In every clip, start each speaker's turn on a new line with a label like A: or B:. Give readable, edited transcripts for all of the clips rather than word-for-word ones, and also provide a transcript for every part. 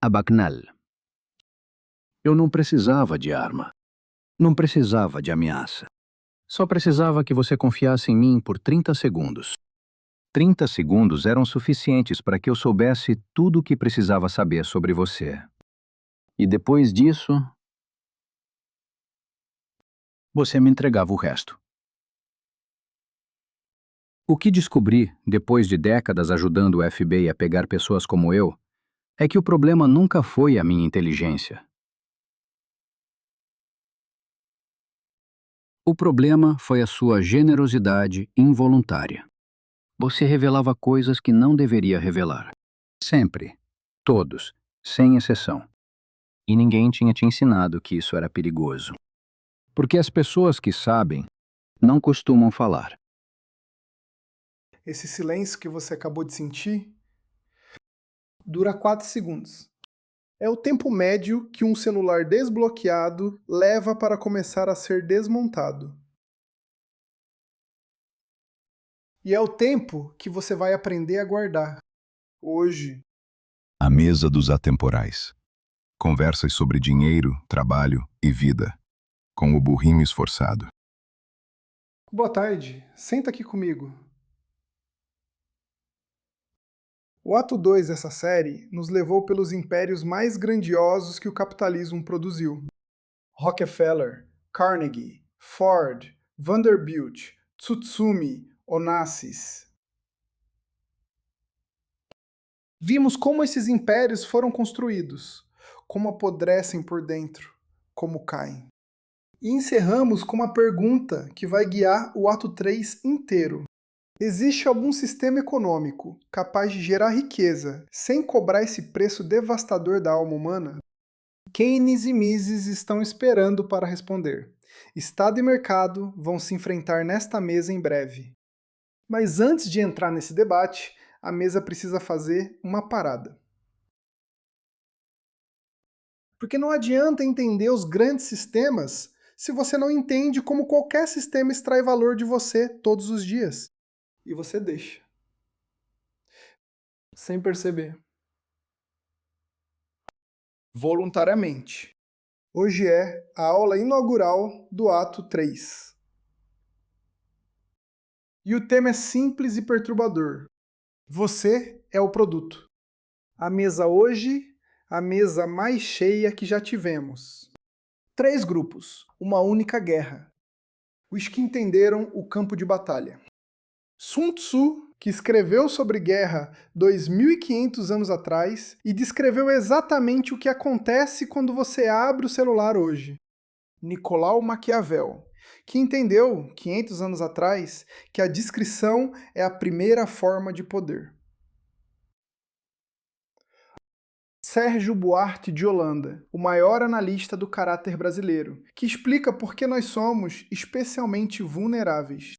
A: Abagnale. Eu não precisava de arma. Não precisava de ameaça. Só precisava que você confiasse em mim por 30 segundos. 30 segundos eram suficientes para que eu soubesse tudo o que precisava saber sobre você. E depois disso, você me entregava o resto. O que descobri, depois de décadas ajudando o FBI a pegar pessoas como eu, é que o problema nunca foi a minha inteligência. O problema foi a sua generosidade involuntária. Você revelava coisas que não deveria revelar. Sempre. Todos. Sem exceção. E ninguém tinha te ensinado que isso era perigoso. Porque as pessoas que sabem não costumam falar.
B: Esse silêncio que você acabou de sentir dura 4 segundos. É o tempo médio que um celular desbloqueado leva para começar a ser desmontado. E é o tempo que você vai aprender a guardar. Hoje.
C: A mesa dos atemporais. Conversas sobre dinheiro, trabalho e vida. Com o burrinho esforçado.
B: Boa tarde, senta aqui comigo. O ato 2 dessa série nos levou pelos impérios mais grandiosos que o capitalismo produziu. Rockefeller, Carnegie, Ford, Vanderbilt, Tsutsumi, Onassis. Vimos como esses impérios foram construídos, como apodrecem por dentro, como caem. E encerramos com uma pergunta que vai guiar o ato 3 inteiro. Existe algum sistema econômico capaz de gerar riqueza sem cobrar esse preço devastador da alma humana? Keynes e Mises estão esperando para responder. Estado e mercado vão se enfrentar nesta mesa em breve. Mas antes de entrar nesse debate, a mesa precisa fazer uma parada. Porque não adianta entender os grandes sistemas se você não entende como qualquer sistema extrai valor de você todos os dias. E você deixa. Sem perceber. Voluntariamente. Hoje é a aula inaugural do ato 3. E o tema é simples e perturbador. Você é o produto. A mesa hoje, a mesa mais cheia que já tivemos. 3 grupos, uma única guerra. Os que entenderam o campo de batalha. Sun Tzu, que escreveu sobre guerra 2.500 anos atrás e descreveu exatamente o que acontece quando você abre o celular hoje. Nicolau Maquiavel, que entendeu, 500 anos atrás, que a discrição é a primeira forma de poder. Sérgio Buarque de Holanda, o maior analista do caráter brasileiro, que explica por que nós somos especialmente vulneráveis.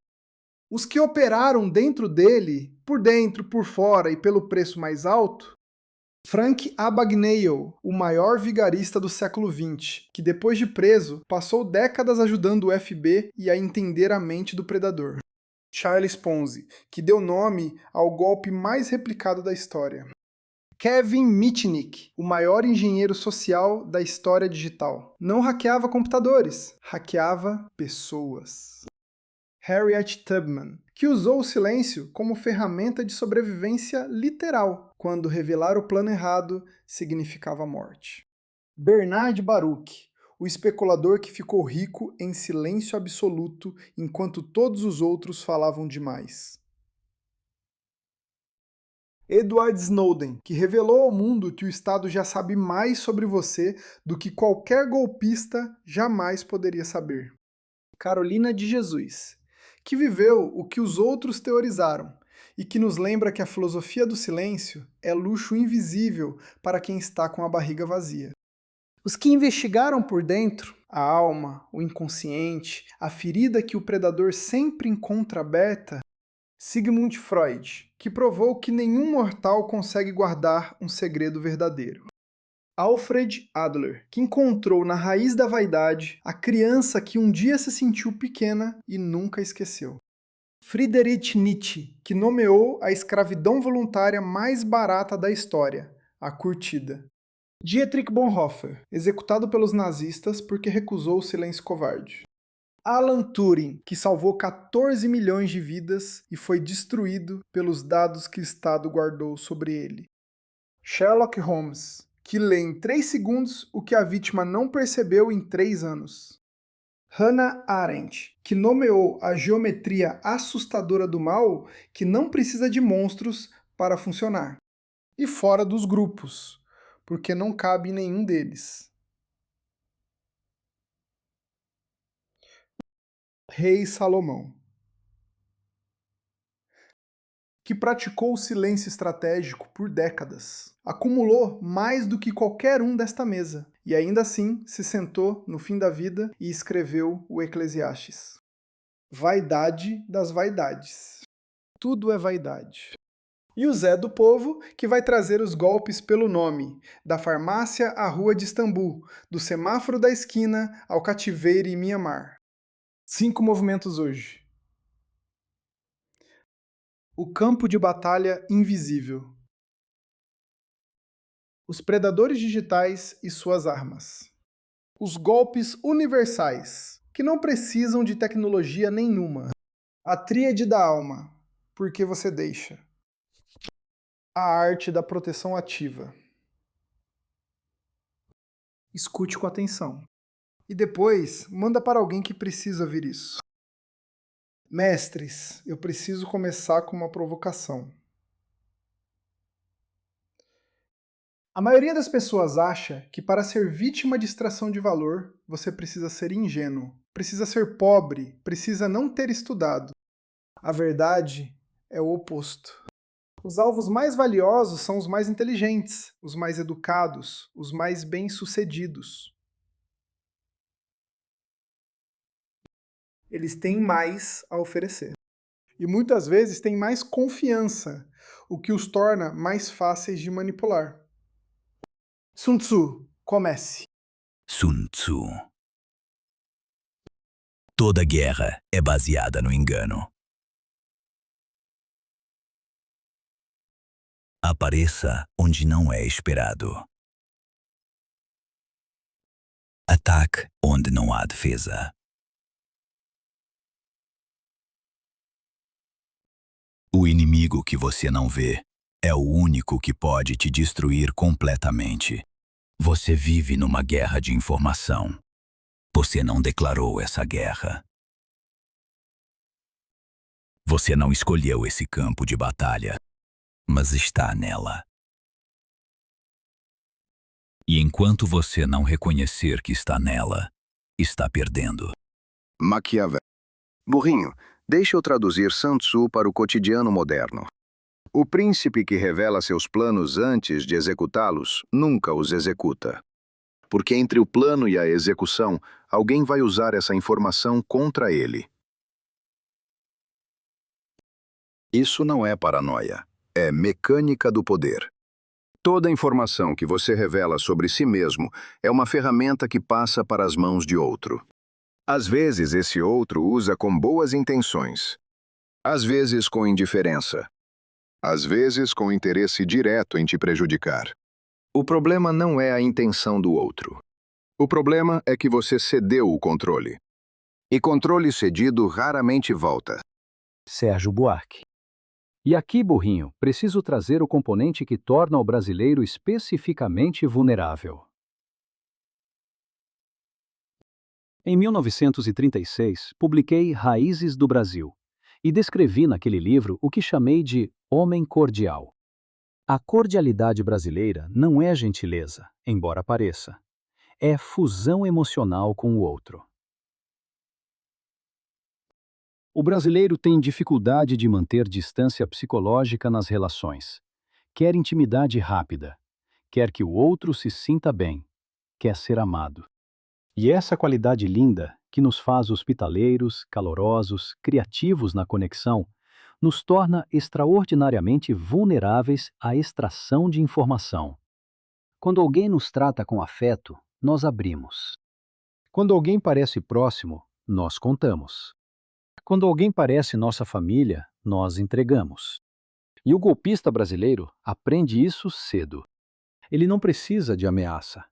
B: Os que operaram dentro dele, por dentro, por fora e pelo preço mais alto, Frank Abagnale, o maior vigarista do século XX, que depois de preso, passou décadas ajudando o FB e a entender a mente do predador. Charles Ponzi, que deu nome ao golpe mais replicado da história. Kevin Mitnick, o maior engenheiro social da história digital. Não hackeava computadores, hackeava pessoas. Harriet Tubman, que usou o silêncio como ferramenta de sobrevivência literal, quando revelar o plano errado significava morte. Bernard Baruch, o especulador que ficou rico em silêncio absoluto enquanto todos os outros falavam demais. Edward Snowden, que revelou ao mundo que o Estado já sabe mais sobre você do que qualquer golpista jamais poderia saber. Carolina de Jesus, que viveu o que os outros teorizaram e que nos lembra que a filosofia do silêncio é luxo invisível para quem está com a barriga vazia. Os que investigaram por dentro, a alma, o inconsciente, a ferida que o predador sempre encontra aberta, Sigmund Freud, que provou que nenhum mortal consegue guardar um segredo verdadeiro. Alfred Adler, que encontrou na raiz da vaidade a criança que um dia se sentiu pequena e nunca esqueceu. Friedrich Nietzsche, que nomeou a escravidão voluntária mais barata da história, a curtida. Dietrich Bonhoeffer, executado pelos nazistas porque recusou o silêncio covarde. Alan Turing, que salvou 14 milhões de vidas e foi destruído pelos dados que o Estado guardou sobre ele. Sherlock Holmes, que lê em 3 segundos o que a vítima não percebeu em 3 anos. Hannah Arendt, que nomeou a geometria assustadora do mal que não precisa de monstros para funcionar. E fora dos grupos, porque não cabe em nenhum deles. Rei Salomão, que praticou o silêncio estratégico por décadas. Acumulou mais do que qualquer um desta mesa, e ainda assim se sentou no fim da vida e escreveu o Eclesiastes. Vaidade das vaidades. Tudo é vaidade. E o Zé do Povo, que vai trazer os golpes pelo nome, da farmácia à rua de Istambul, do semáforo da esquina ao cativeiro em Mianmar. 5 movimentos hoje. O campo de batalha invisível. Os predadores digitais e suas armas. Os golpes universais, que não precisam de tecnologia nenhuma. A tríade da alma, porque você deixa. A arte da proteção ativa. Escute com atenção. E depois, manda para alguém que precisa ouvir isso. Mestres, eu preciso começar com uma provocação. A maioria das pessoas acha que para ser vítima de extração de valor, você precisa ser ingênuo, precisa ser pobre, precisa não ter estudado. A verdade é o oposto. Os alvos mais valiosos são os mais inteligentes, os mais educados, os mais bem-sucedidos. Eles têm mais a oferecer. E muitas vezes têm mais confiança, o que os torna mais fáceis de manipular. Sun Tzu, comece.
D: Sun Tzu. Toda guerra é baseada no engano. Apareça onde não é esperado. Ataque onde não há defesa. O inimigo que você não vê é o único que pode te destruir completamente. Você vive numa guerra de informação. Você não declarou essa guerra. Você não escolheu esse campo de batalha, mas está nela. E enquanto você não reconhecer que está nela, está perdendo.
C: Maquiavel. Burrinho, deixa eu traduzir Sun Tzu para o cotidiano moderno. O príncipe que revela seus planos antes de executá-los, nunca os executa. Porque entre o plano e a execução, alguém vai usar essa informação contra ele. Isso não é paranoia, é mecânica do poder. Toda informação que você revela sobre si mesmo é uma ferramenta que passa para as mãos de outro. Às vezes, esse outro usa com boas intenções. Às vezes, com indiferença. Às vezes, com interesse direto em te prejudicar. O problema não é a intenção do outro. O problema é que você cedeu o controle. E controle cedido raramente volta.
A: Sérgio Buarque. E aqui, burrinho, preciso trazer o componente que torna o brasileiro especificamente vulnerável. Em 1936, publiquei Raízes do Brasil e descrevi naquele livro o que chamei de homem cordial. A cordialidade brasileira não é gentileza, embora pareça. É fusão emocional com o outro. O brasileiro tem dificuldade de manter distância psicológica nas relações. Quer intimidade rápida. Quer que o outro se sinta bem. Quer ser amado. E essa qualidade linda, que nos faz hospitaleiros, calorosos, criativos na conexão, nos torna extraordinariamente vulneráveis à extração de informação. Quando alguém nos trata com afeto, nós abrimos. Quando alguém parece próximo, nós contamos. Quando alguém parece nossa família, nós entregamos. E o golpista brasileiro aprende isso cedo. Ele não precisa de ameaça.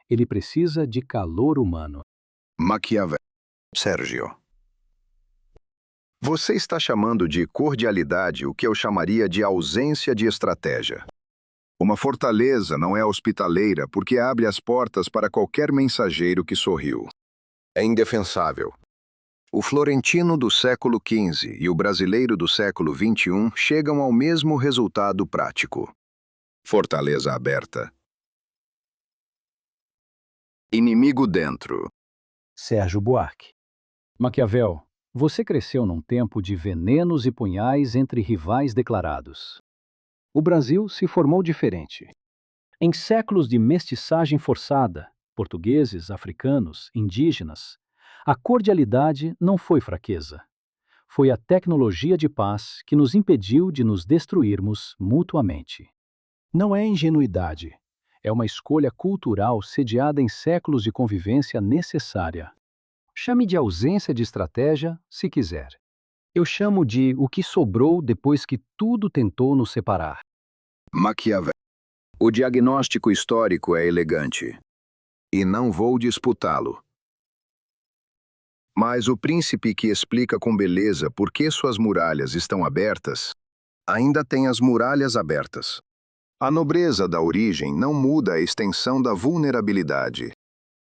A: Ele precisa de calor humano.
C: Maquiavel. Sérgio. Você está chamando de cordialidade o que eu chamaria de ausência de estratégia. Uma fortaleza não é hospitaleira porque abre as portas para qualquer mensageiro que sorriu. É indefensável. O florentino do século XV e o brasileiro do século XXI chegam ao mesmo resultado prático. Fortaleza aberta. Inimigo dentro.
A: Sérgio Buarque. Maquiavel, você cresceu num tempo de venenos e punhais entre rivais declarados. O Brasil se formou diferente. Em séculos de mestiçagem forçada, portugueses, africanos, indígenas, a cordialidade não foi fraqueza. Foi a tecnologia de paz que nos impediu de nos destruirmos mutuamente. Não é ingenuidade. É uma escolha cultural sediada em séculos de convivência necessária. Chame de ausência de estratégia, se quiser. Eu chamo de o que sobrou depois que tudo tentou nos separar.
C: Maquiavel. O diagnóstico histórico é elegante. E não vou disputá-lo. Mas o príncipe que explica com beleza por que suas muralhas estão abertas, ainda tem as muralhas abertas. A nobreza da origem não muda a extensão da vulnerabilidade.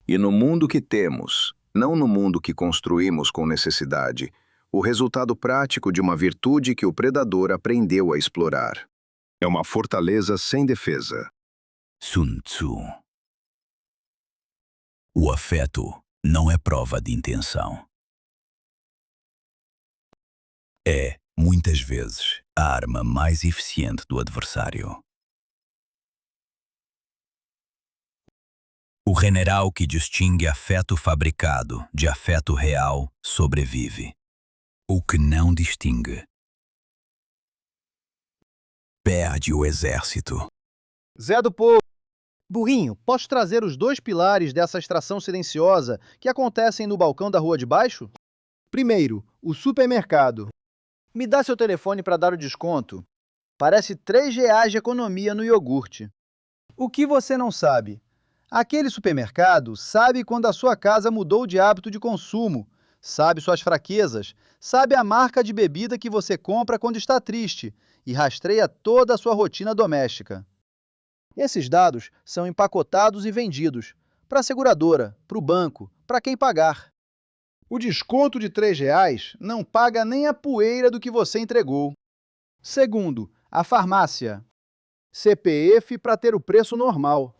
C: E no mundo que temos, não no mundo que construímos com necessidade, o resultado prático de uma virtude que o predador aprendeu a explorar. É uma fortaleza sem defesa.
D: Sun Tzu. O afeto não é prova de intenção. É, muitas vezes, a arma mais eficiente do adversário. O general que distingue afeto fabricado de afeto real sobrevive. O que não distingue perde o exército.
E: Zé do Povo. Burrinho, posso trazer os 2 pilares dessa extração silenciosa que acontecem no balcão da rua de baixo? Primeiro, o supermercado. Me dá seu telefone para dar o desconto. Parece R$ 3 de economia no iogurte. O que você não sabe? Aquele supermercado sabe quando a sua casa mudou de hábito de consumo, sabe suas fraquezas, sabe a marca de bebida que você compra quando está triste e rastreia toda a sua rotina doméstica. Esses dados são empacotados e vendidos para a seguradora, para o banco, para quem pagar. O desconto de R$ 3 não paga nem a poeira do que você entregou. Segundo, a farmácia. CPF para ter o preço normal.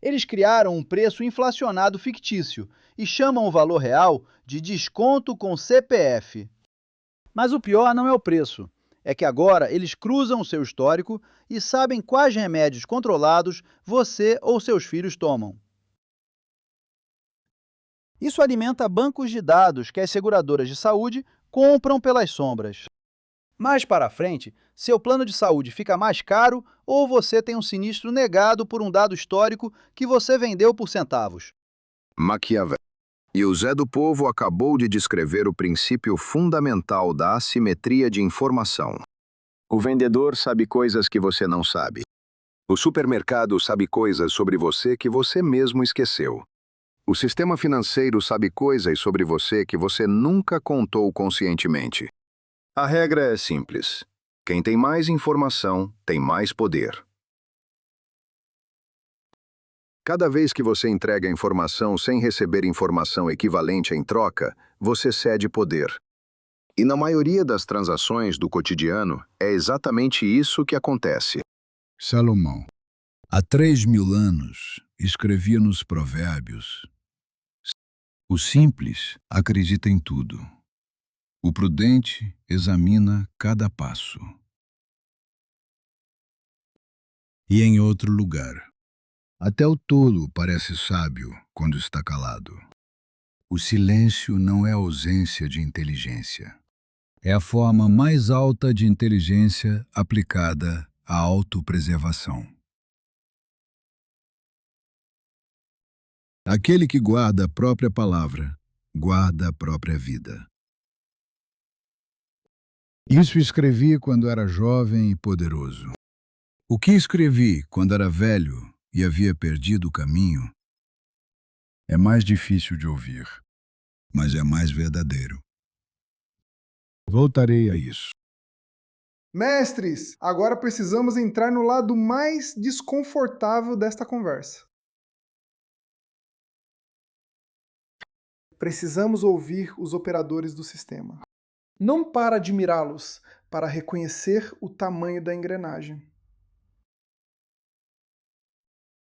E: Eles criaram um preço inflacionado fictício e chamam o valor real de desconto com CPF. Mas o pior não é o preço. É que agora eles cruzam o seu histórico e sabem quais remédios controlados você ou seus filhos tomam. Isso alimenta bancos de dados que as seguradoras de saúde compram pelas sombras. Mais para frente, seu plano de saúde fica mais caro ou você tem um sinistro negado por um dado histórico que você vendeu por centavos.
C: Maquiavel. E o Zé do Povo acabou de descrever o princípio fundamental da assimetria de informação. O vendedor sabe coisas que você não sabe. O supermercado sabe coisas sobre você que você mesmo esqueceu. O sistema financeiro sabe coisas sobre você que você nunca contou conscientemente. A regra é simples. Quem tem mais informação tem mais poder. Cada vez que você entrega informação sem receber informação equivalente em troca, você cede poder. E na maioria das transações do cotidiano, é exatamente isso que acontece.
F: Salomão, há 3.000 anos, escrevia nos Provérbios: o simples acredita em tudo. O prudente examina cada passo. E em outro lugar: até o tolo parece sábio quando está calado. O silêncio não é ausência de inteligência. É a forma mais alta de inteligência aplicada à autopreservação. Aquele que guarda a própria palavra, guarda a própria vida. Isso escrevi quando era jovem e poderoso. O que escrevi quando era velho e havia perdido o caminho, é mais difícil de ouvir, mas é mais verdadeiro. Voltarei a isso.
B: Mestres, agora precisamos entrar no lado mais desconfortável desta conversa. Precisamos ouvir os operadores do sistema. Não para admirá-los, para reconhecer o tamanho da engrenagem.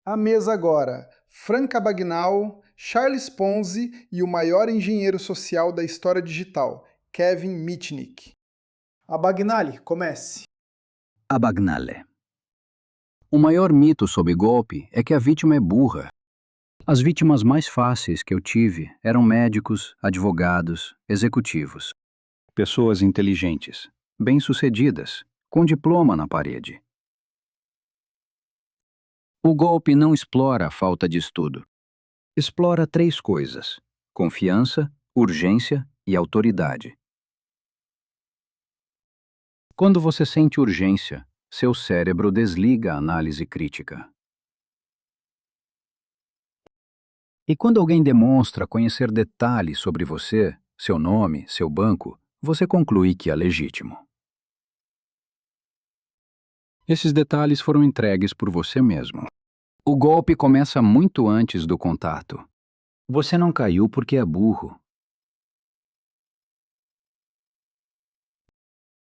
B: À mesa agora, Franca Bagnall, Charles Ponzi e o maior engenheiro social da história digital, Kevin Mitnick. A Bagnall, comece.
A: A Bagnale. O maior mito sobre golpe é que a vítima é burra. As vítimas mais fáceis que eu tive eram médicos, advogados, executivos. Pessoas inteligentes, bem-sucedidas, com diploma na parede. O golpe não explora a falta de estudo. Explora 3 coisas: confiança, urgência e autoridade. Quando você sente urgência, seu cérebro desliga a análise crítica. E quando alguém demonstra conhecer detalhes sobre você, seu nome, seu banco, você conclui que é legítimo. Esses detalhes foram entregues por você mesmo. O golpe começa muito antes do contato. Você não caiu porque é burro.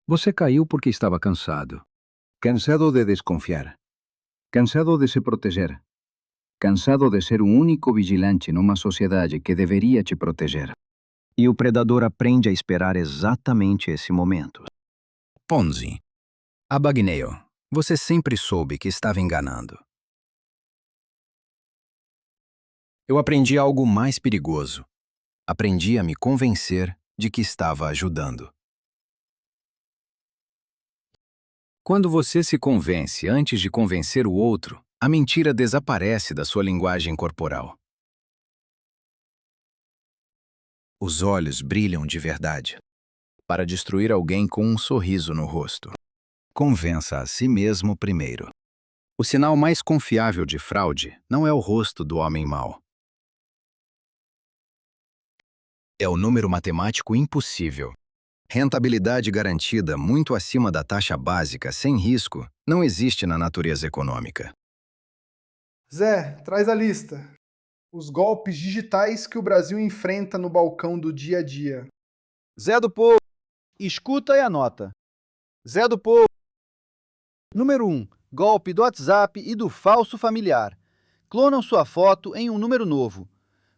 A: Você caiu porque estava cansado. Cansado de desconfiar. Cansado de se proteger. Cansado de ser o único vigilante numa sociedade que deveria te proteger. E o predador aprende a esperar exatamente esse momento.
D: Ponzi. Abagnale, você sempre soube que estava enganando. Eu aprendi algo mais perigoso. Aprendi a me convencer de que estava ajudando. Quando você se convence antes de convencer o outro, a mentira desaparece da sua linguagem corporal. Os olhos brilham de verdade, para destruir alguém com um sorriso no rosto. Convença a si mesmo primeiro. O sinal mais confiável de fraude não é o rosto do homem mau. É o número matemático impossível. Rentabilidade garantida muito acima da taxa básica, sem risco, não existe na natureza econômica.
B: Zé, traz a lista. Os golpes digitais que o Brasil enfrenta no balcão do dia a dia.
E: Zé do Povo, escuta e anota. Zé do Povo. Número 1. Golpe do WhatsApp e do falso familiar. Clonam sua foto em um número novo.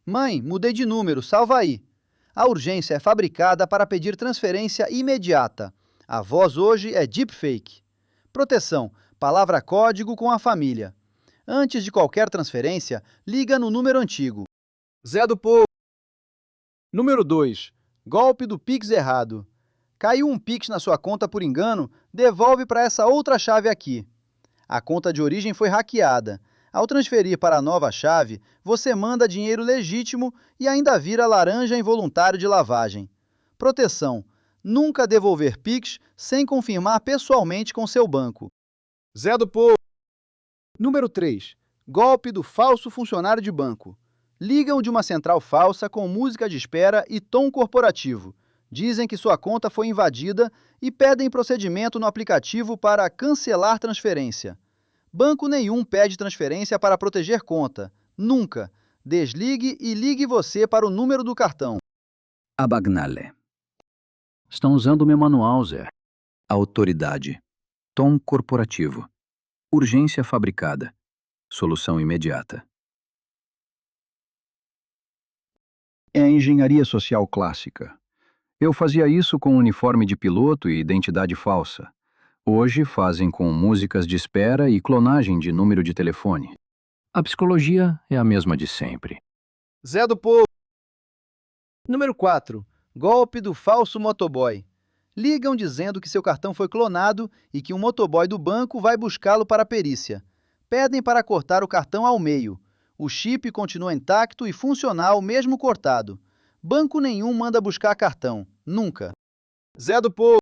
E: Mãe, mudei de número, salva aí. A urgência é fabricada para pedir transferência imediata. A voz hoje é deepfake. Proteção, palavra-código com a família. Antes de qualquer transferência, liga no número antigo. Zé do Povo. Número 2. Golpe do Pix errado. Caiu um Pix na sua conta por engano, devolve para essa outra chave aqui. A conta de origem foi hackeada. Ao transferir para a nova chave, você manda dinheiro legítimo e ainda vira laranja involuntário de lavagem. Proteção. Nunca devolver Pix sem confirmar pessoalmente com seu banco. Zé do Povo. Número 3. Golpe do falso funcionário de banco. Ligam de uma central falsa com música de espera e tom corporativo. Dizem que sua conta foi invadida e pedem procedimento no aplicativo para cancelar transferência. Banco nenhum pede transferência para proteger conta. Nunca. Desligue e ligue você para o número do cartão.
A: A Bagnale. Estão usando o meu manual, Zé. Autoridade. Tom corporativo. Urgência fabricada. Solução imediata. É a engenharia social clássica. Eu fazia isso com uniforme de piloto e identidade falsa. Hoje fazem com músicas de espera e clonagem de número de telefone. A psicologia é a mesma de sempre.
E: Zé do Povo. Número 4. Golpe do falso motoboy. Ligam dizendo que seu cartão foi clonado e que um motoboy do banco vai buscá-lo para a perícia. Pedem para cortar o cartão ao meio. O chip continua intacto e funcional mesmo cortado. Banco nenhum manda buscar cartão. Nunca. Zé do Povo.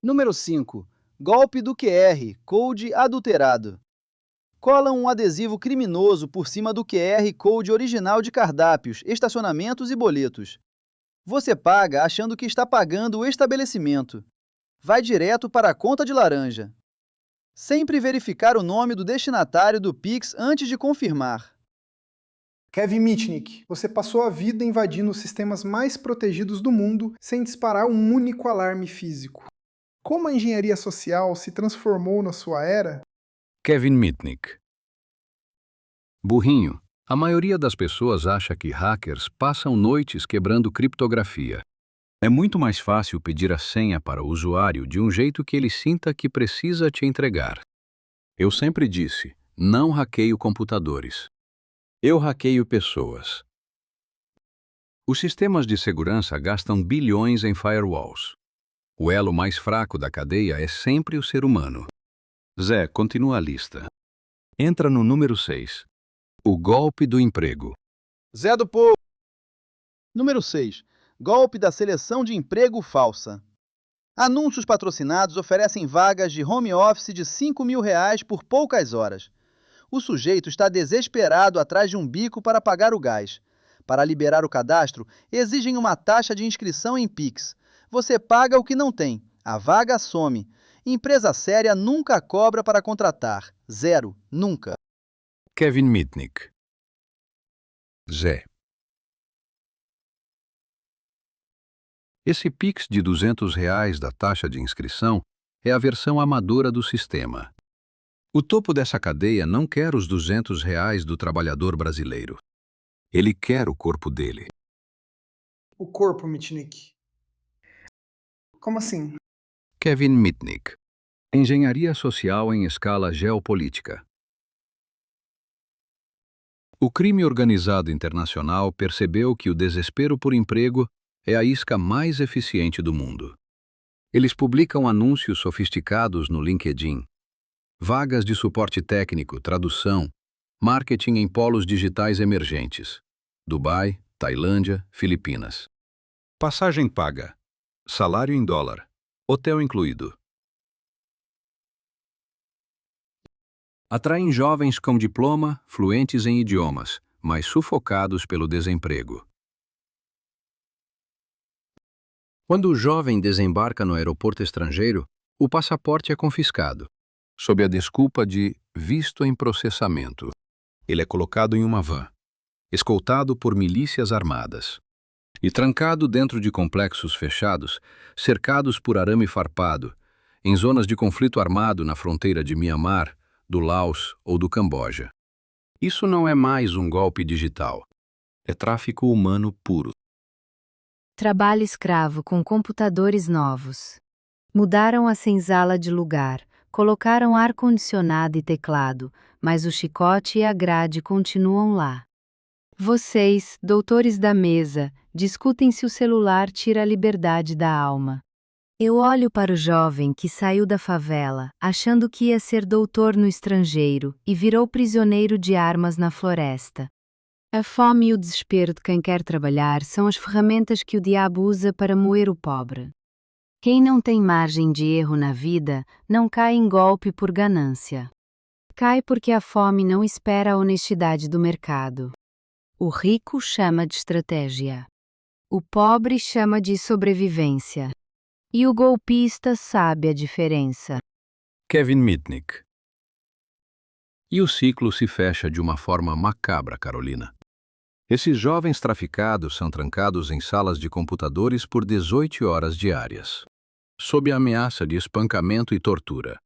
E: Número 5. Golpe do QR, code adulterado. Colam um adesivo criminoso por cima do QR Code original de cardápios, estacionamentos e boletos. Você paga achando que está pagando o estabelecimento. Vai direto para a conta de laranja. Sempre verificar o nome do destinatário do Pix antes de confirmar.
B: Kevin Mitnick, você passou a vida invadindo os sistemas mais protegidos do mundo sem disparar um único alarme físico. Como a engenharia social se transformou na sua era?
C: Kevin Mitnick. Burrinho, a maioria das pessoas acha que hackers passam noites quebrando criptografia. É muito mais fácil pedir a senha para o usuário de um jeito que ele sinta que precisa te entregar. Eu sempre disse, não hackeio computadores. Eu hackeio pessoas. Os sistemas de segurança gastam bilhões em firewalls. O elo mais fraco da cadeia é sempre o ser humano. Zé, continua a lista. Entra no número 6. O golpe do emprego.
E: Zé do Povo. Número 6. Golpe da seleção de emprego falsa. Anúncios patrocinados oferecem vagas de home office de R$ 5.000 por poucas horas. O sujeito está desesperado atrás de um bico para pagar o gás. Para liberar o cadastro, exigem uma taxa de inscrição em Pix. Você paga o que não tem. A vaga some. Empresa séria nunca cobra para contratar. Zero. Nunca.
C: Kevin Mitnick. Zé. Esse Pix de R$ 200 da taxa de inscrição é a versão amadora do sistema. O topo dessa cadeia não quer os R$ 200 do trabalhador brasileiro. Ele quer o corpo dele.
B: O corpo, Mitnick. Como assim?
C: Kevin Mitnick. Engenharia social em escala geopolítica. O crime organizado internacional percebeu que o desespero por emprego é a isca mais eficiente do mundo. Eles publicam anúncios sofisticados no LinkedIn. Vagas de suporte técnico, tradução, marketing em polos digitais emergentes. Dubai, Tailândia, Filipinas. Passagem paga. Salário em dólar. Hotel incluído. Atraem jovens com diploma, fluentes em idiomas, mas sufocados pelo desemprego. Quando o jovem desembarca no aeroporto estrangeiro, o passaporte é confiscado, sob a desculpa de visto em processamento. Ele é colocado em uma van, escoltado por milícias armadas e trancado dentro de complexos fechados, cercados por arame farpado, em zonas de conflito armado na fronteira de Mianmar, do Laos ou do Camboja. Isso não é mais um golpe digital. É tráfico humano puro.
G: Trabalho escravo com computadores novos. Mudaram a senzala de lugar, colocaram ar-condicionado e teclado, mas o chicote e a grade continuam lá. Vocês, doutores da mesa, discutem se o celular tira a liberdade da alma. Eu olho para o jovem que saiu da favela, achando que ia ser doutor no estrangeiro, e virou prisioneiro de armas na floresta. A fome e o desespero de quem quer trabalhar são as ferramentas que o diabo usa para moer o pobre. Quem não tem margem de erro na vida, não cai em golpe por ganância. Cai porque a fome não espera a honestidade do mercado. O rico chama de estratégia. O pobre chama de sobrevivência. E o golpista sabe a diferença.
C: Kevin Mitnick. E o ciclo se fecha de uma forma macabra, Carolina. Esses jovens traficados são trancados em salas de computadores por 18 horas diárias, sob a ameaça de espancamento e tortura.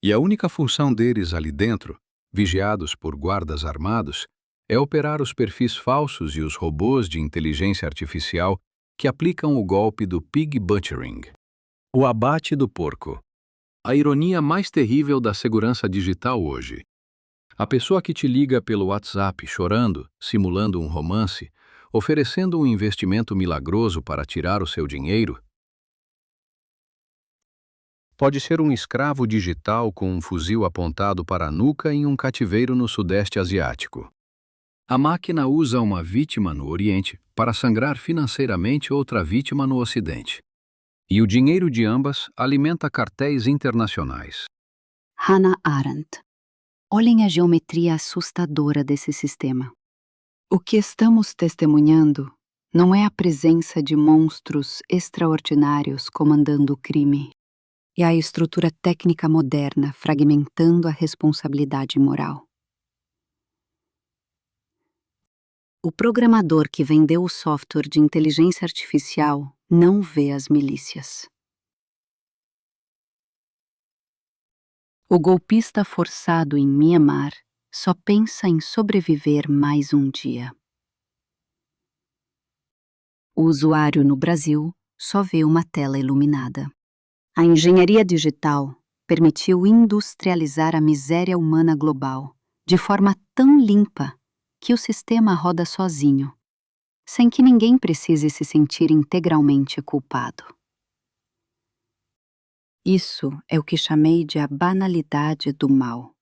C: E a única função deles ali dentro, vigiados por guardas armados, é operar os perfis falsos e os robôs de inteligência artificial que aplicam o golpe do pig butchering, o abate do porco. A ironia mais terrível da segurança digital hoje. A pessoa que te liga pelo WhatsApp chorando, simulando um romance, oferecendo um investimento milagroso para tirar o seu dinheiro, pode ser um escravo digital com um fuzil apontado para a nuca em um cativeiro no Sudeste Asiático. A máquina usa uma vítima no Oriente para sangrar financeiramente outra vítima no Ocidente. E o dinheiro de ambas alimenta cartéis internacionais.
G: Hannah Arendt. Olhem a geometria assustadora desse sistema. O que estamos testemunhando não é a presença de monstros extraordinários comandando o crime. É a estrutura técnica moderna fragmentando a responsabilidade moral. O programador que vendeu o software de inteligência artificial não vê as milícias. O golpista forçado em Mianmar só pensa em sobreviver mais um dia. O usuário no Brasil só vê uma tela iluminada. A engenharia digital permitiu industrializar a miséria humana global de forma tão limpa que o sistema roda sozinho, sem que ninguém precise se sentir integralmente culpado. Isso é o que chamei de a banalidade do mal,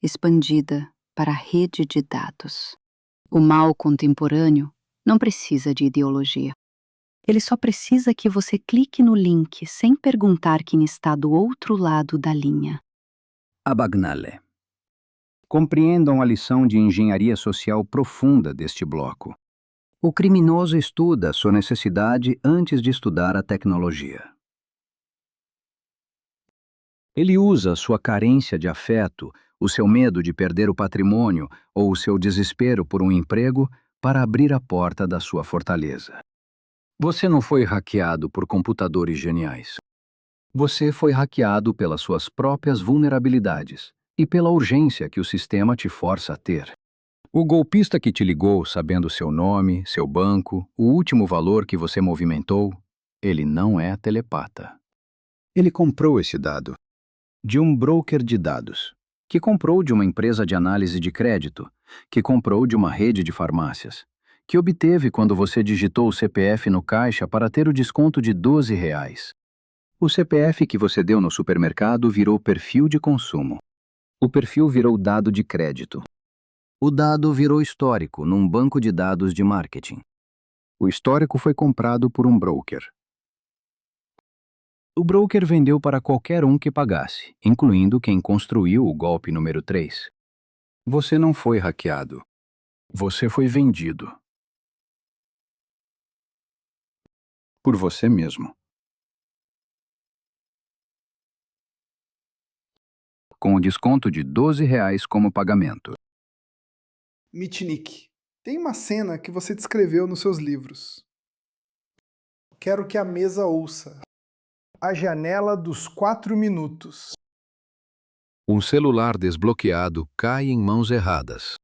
G: expandida para a rede de dados. O mal contemporâneo não precisa de ideologia. Ele só precisa que você clique no link sem perguntar quem está do outro lado da linha.
A: Abagnale. Compreendam a lição de engenharia social profunda deste bloco. O criminoso estuda sua necessidade antes de estudar a tecnologia. Ele usa sua carência de afeto, o seu medo de perder o patrimônio ou o seu desespero por um emprego para abrir a porta da sua fortaleza. Você não foi hackeado por computadores geniais. Você foi hackeado pelas suas próprias vulnerabilidades e pela urgência que o sistema te força a ter. O golpista que te ligou sabendo seu nome, seu banco, o último valor que você movimentou, ele não é telepata. Ele comprou esse dado de um broker de dados, que comprou de uma empresa de análise de crédito, que comprou de uma rede de farmácias, que obteve quando você digitou o CPF no caixa para ter o desconto de R$ 12. O CPF que você deu no supermercado virou perfil de consumo. O perfil virou dado de crédito. O dado virou histórico num banco de dados de marketing. O histórico foi comprado por um broker. O broker vendeu para qualquer um que pagasse, incluindo quem construiu o golpe número 3. Você não foi hackeado. Você foi vendido. Por você mesmo. Com o desconto de R$ 12 como pagamento.
B: Mitnick, tem uma cena que você descreveu nos seus livros. Quero que a mesa ouça. A janela dos 4 minutos.
C: Um celular desbloqueado cai em mãos erradas.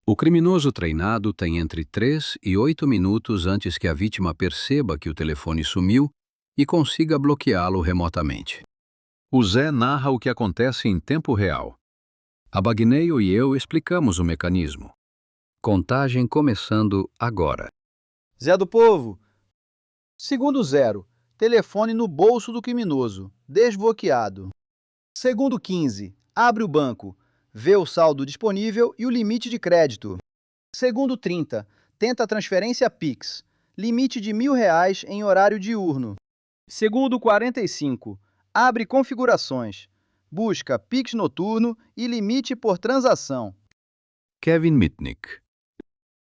C: O criminoso treinado tem entre 3 e 8 minutos antes que a vítima perceba que o telefone sumiu e consiga bloqueá-lo remotamente. O Zé narra o que acontece em tempo real. Abagneio e eu explicamos o mecanismo. Contagem começando agora.
E: Zé do Povo. Segundo 0, telefone no bolso do criminoso, desbloqueado. Segundo 15, abre o banco, vê o saldo disponível e o limite de crédito. Segundo 30, tenta a transferência Pix, limite de R$ 1.000 em horário diurno. Segundo 45, abre configurações, busca Pix noturno e limite por transação.
C: Kevin Mitnick.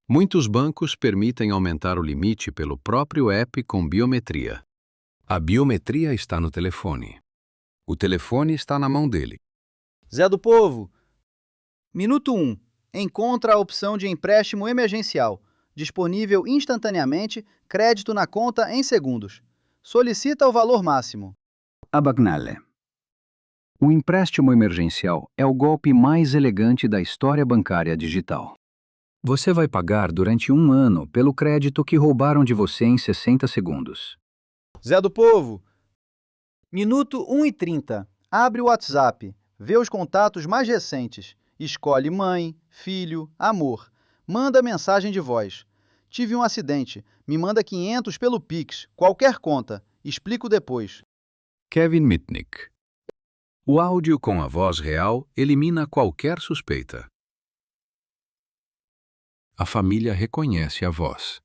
C: Muitos bancos permitem aumentar o limite pelo próprio app com biometria. A biometria está no telefone. O telefone está na mão dele.
E: Zé do Povo. Minuto 1. Encontra a opção de empréstimo emergencial. Disponível instantaneamente, crédito na conta em segundos. Solicita o valor máximo.
A: Abagnale. O empréstimo emergencial é o golpe mais elegante da história bancária digital. Você vai pagar durante 1 ano pelo crédito que roubaram de você em 60 segundos.
E: Zé do Povo. Minuto 1:30. Abre o WhatsApp. Vê os contatos mais recentes. Escolhe mãe, filho, amor. Manda mensagem de voz. Tive um acidente. Me manda 500 pelo Pix. Qualquer conta. Explico depois.
C: Kevin Mitnick. O áudio com a voz real elimina qualquer suspeita. A família reconhece a voz.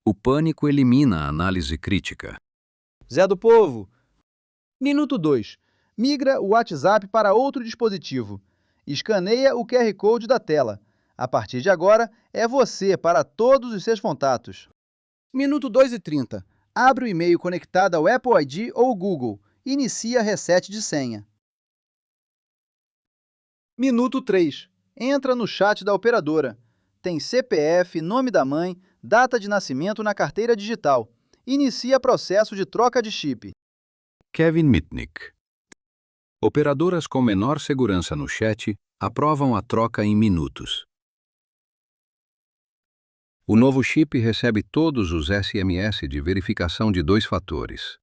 C: O pânico elimina a análise crítica.
E: Zé do Povo. Minuto 2. Migra o WhatsApp para outro dispositivo. Escaneia o QR Code da tela. A partir de agora, é você para todos os seus contatos. Minuto 2:30. Abre o e-mail conectado ao Apple ID ou Google. Inicia reset de senha. Minuto 3. Entra no chat da operadora. Tem CPF, nome da mãe, data de nascimento na carteira digital. Inicia processo de troca de chip.
C: Kevin Mitnick. Operadoras com menor segurança no chat aprovam a troca em minutos. O novo chip recebe todos os SMS de verificação de 2 fatores.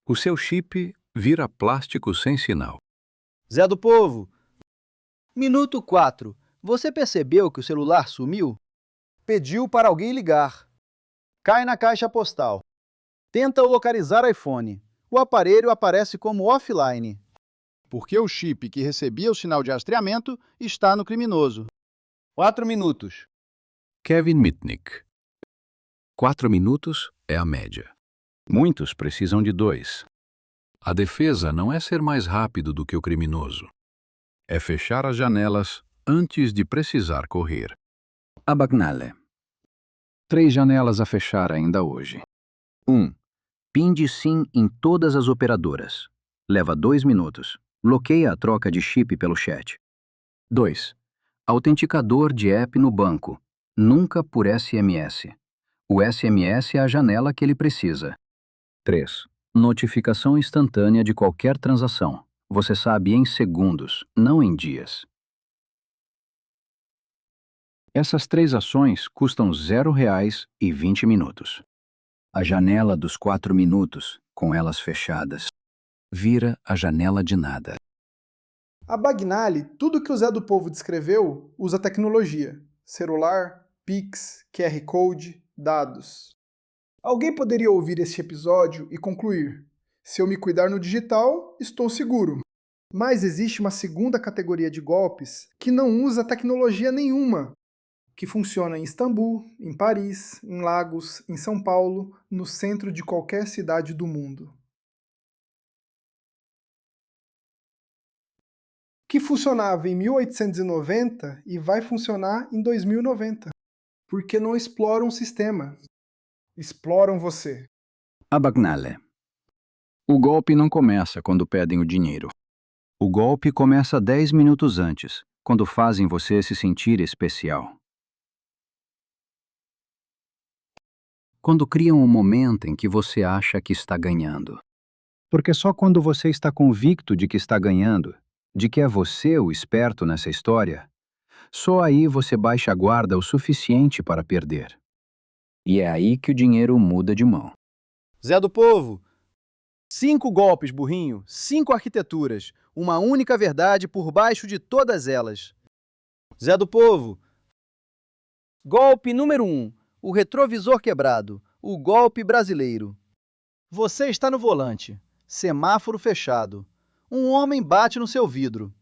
C: O seu chip vira plástico sem sinal.
E: Zé do Povo. Minuto 4. Você percebeu que o celular sumiu? Pediu para alguém ligar. Cai na caixa postal. Tenta localizar iPhone. O aparelho aparece como offline, porque o chip que recebia o sinal de rastreamento está no criminoso. 4 minutos.
C: Kevin Mitnick. 4 minutos é a média. Muitos precisam de 2. A defesa não é ser mais rápido do que o criminoso. É fechar as janelas antes de precisar correr. Abagnale. 3 janelas a fechar ainda hoje. 1. PIN de SIM em todas as operadoras. Leva 2 minutos. Bloqueia a troca de chip pelo chat. 2. Autenticador de app no banco. Nunca por SMS. O SMS é a janela que ele precisa. 3. Notificação instantânea de qualquer transação. Você sabe em segundos, não em dias. Essas 3 ações custam R$ 0,20. A janela dos 4 minutos, com elas fechadas, vira a janela de nada.
B: A Bagnale, tudo que o Zé do Povo descreveu, usa tecnologia. Celular, Pix, QR Code, dados. Alguém poderia ouvir este episódio e concluir: se eu me cuidar no digital, estou seguro. Mas existe uma segunda categoria de golpes que não usa tecnologia nenhuma, que funciona em Istambul, em Paris, em Lagos, em São Paulo, no centro de qualquer cidade do mundo. Que funcionava em 1890 e vai funcionar em 2090. Porque não exploram o sistema. Exploram você.
C: Abagnale. O golpe não começa quando pedem o dinheiro. O golpe começa 10 minutos antes, quando fazem você se sentir especial. Quando criam um momento em que você acha que está ganhando. Porque só quando você está convicto de que está ganhando, de que é você o esperto nessa história, só aí você baixa a guarda o suficiente para perder. E é aí que o dinheiro muda de mão.
E: Zé do Povo. 5 golpes, burrinho. 5 arquiteturas. Uma única verdade por baixo de todas elas. Zé do Povo. Golpe número 1. O retrovisor quebrado. O golpe brasileiro. Você está no volante. Semáforo fechado. Um homem bate no seu vidro.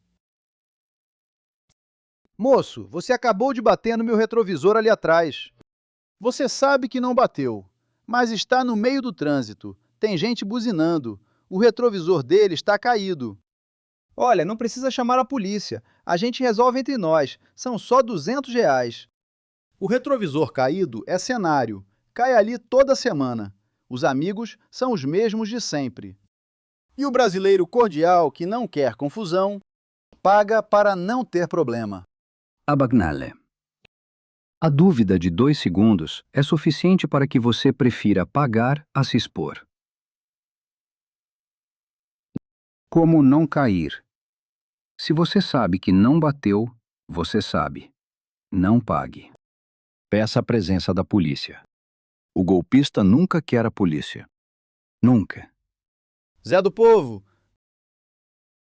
E: Moço, você acabou de bater no meu retrovisor ali atrás. Você sabe que não bateu, mas está no meio do trânsito. Tem gente buzinando. O retrovisor dele está caído. Olha, não precisa chamar a polícia. A gente resolve entre nós. São só R$ 200. O retrovisor caído é cenário. Cai ali toda semana. Os amigos são os mesmos de sempre. E o brasileiro cordial, que não quer confusão, paga para não ter problema.
C: Abagnale. A dúvida de 2 segundos é suficiente para que você prefira pagar a se expor. Como não cair? Se você sabe que não bateu, você sabe. Não pague. Peça a presença da polícia. O golpista nunca quer a polícia. Nunca.
E: Zé do Povo.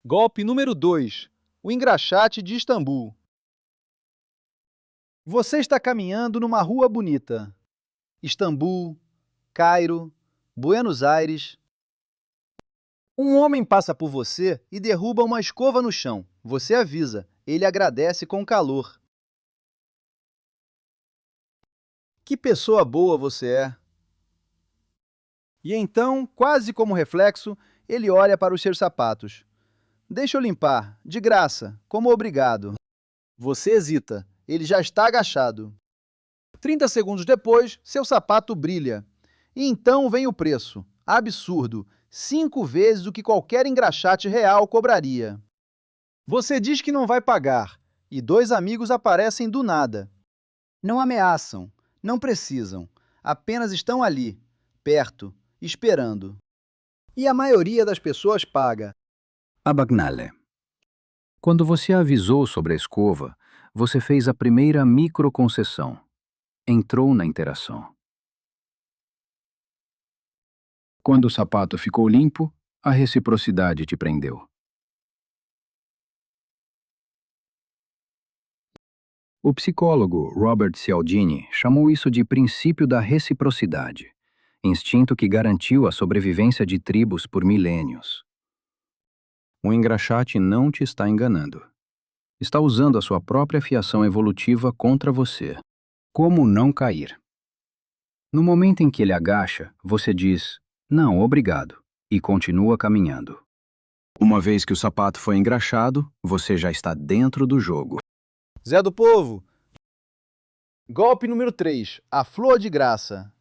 E: Golpe número 2. O engraxate de Istambul. Você está caminhando numa rua bonita. Istambul, Cairo, Buenos Aires. Um homem passa por você e derruba uma escova no chão. Você avisa. Ele agradece com calor. Que pessoa boa você é. E então, quase como reflexo, ele olha para os seus sapatos. Deixa eu limpar, de graça, como obrigado. Você hesita, ele já está agachado. 30 segundos depois, seu sapato brilha. E então vem o preço, absurdo, 5 vezes o que qualquer engraxate real cobraria. Você diz que não vai pagar, e 2 amigos aparecem do nada. Não ameaçam, não precisam, apenas estão ali, perto, esperando. E a maioria das pessoas paga.
A: Abagnale. Quando você avisou sobre a escova, você fez a primeira microconcessão. Entrou na interação. Quando o sapato ficou limpo, a reciprocidade te prendeu. O psicólogo Robert Cialdini chamou isso de princípio da reciprocidade, instinto que garantiu a sobrevivência de tribos por milênios. O engraxate não te está enganando. Está usando a sua própria fiação evolutiva contra você. Como não cair? No momento em que ele agacha, você diz, não, obrigado, e continua caminhando. Uma vez que o sapato foi engraxado, você já está dentro do jogo.
E: Zé do Povo. Golpe número 3. A flor de graça.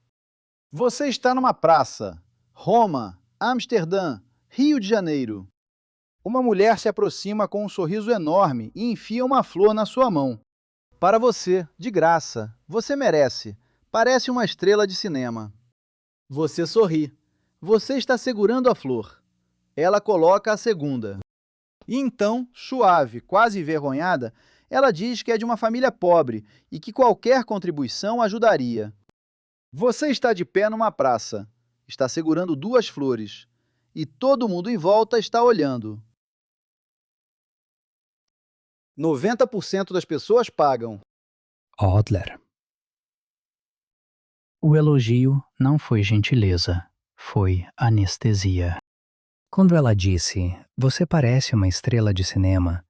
E: Você está numa praça. Roma, Amsterdã, Rio de Janeiro. Uma mulher se aproxima com um sorriso enorme e enfia uma flor na sua mão. Para você, de graça. Você merece. Parece uma estrela de cinema. Você sorri. Você está segurando a flor. Ela coloca a segunda. E então, suave, quase envergonhada, ela diz que é de uma família pobre e que qualquer contribuição ajudaria. Você está de pé numa praça, está segurando 2 flores e todo mundo em volta está olhando. 90% das pessoas pagam.
H: Adler. O elogio não foi gentileza, foi anestesia. Quando ela disse, você parece uma estrela de cinema,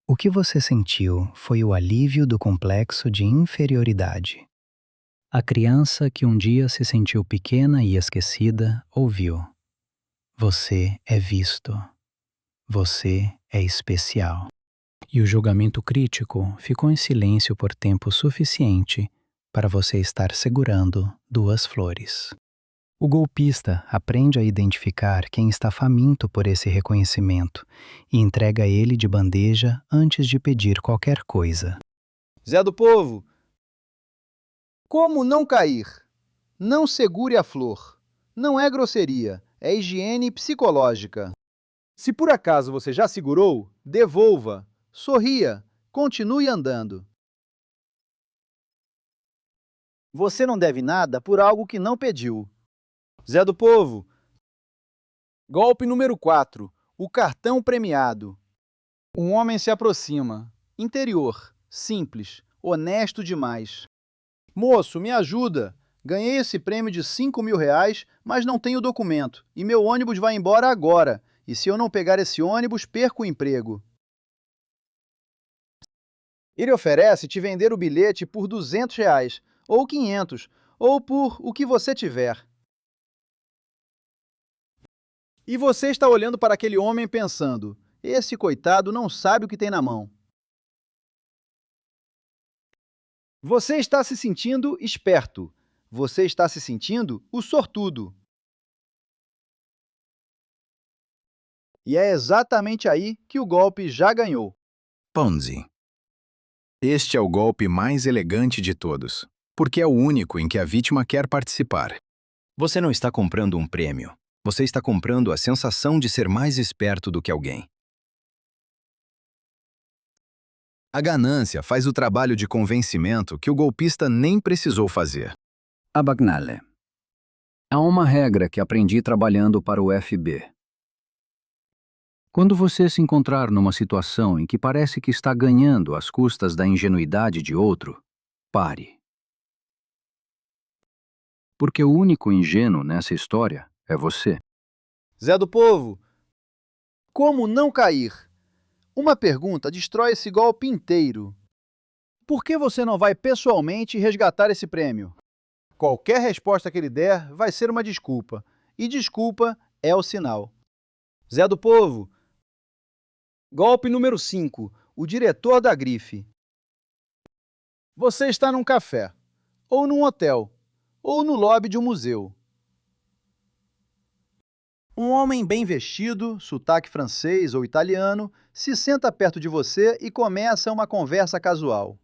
H: o que você sentiu foi o alívio do complexo de inferioridade. A criança que um dia se sentiu pequena e esquecida ouviu. Você é visto. Você é especial. E o julgamento crítico ficou em silêncio por tempo suficiente para você estar segurando 2 flores. O golpista aprende a identificar quem está faminto por esse reconhecimento e entrega ele de bandeja antes de pedir qualquer coisa.
E: Zé do Povo. Como não cair? Não segure a flor. Não é grosseria, é higiene psicológica. Se por acaso você já segurou, devolva. Sorria, continue andando. Você não deve nada por algo que não pediu. Zé do Povo. Golpe número 4. O cartão premiado. Um homem se aproxima. Interior, simples, honesto demais. Moço, me ajuda. Ganhei esse prêmio de R$ 5.000, mas não tenho documento. E meu ônibus vai embora agora. E se eu não pegar esse ônibus, perco o emprego. Ele oferece te vender o bilhete por R$ 200, ou 500, ou por o que você tiver. E você está olhando para aquele homem pensando, esse coitado não sabe o que tem na mão. Você está se sentindo esperto. Você está se sentindo o sortudo. E é exatamente aí que o golpe já ganhou.
C: Ponzi. Este é o golpe mais elegante de todos, porque é o único em que a vítima quer participar. Você não está comprando um prêmio. Você está comprando a sensação de ser mais esperto do que alguém. A ganância faz o trabalho de convencimento que o golpista nem precisou fazer.
A: Abagnale. Há uma regra que aprendi trabalhando para o FB. Quando você se encontrar numa situação em que parece que está ganhando às custas da ingenuidade de outro, pare. Porque o único ingênuo nessa história é você.
E: Zé do Povo. Como não cair? Uma pergunta destrói esse golpe inteiro. Por que você não vai pessoalmente resgatar esse prêmio? Qualquer resposta que ele der vai ser uma desculpa. E desculpa é o sinal. Zé do Povo. Golpe número 5. O diretor da grife. Você está num café, ou num hotel, ou no lobby de um museu. Um homem bem vestido, sotaque francês ou italiano, se senta perto de você e começa uma conversa casual.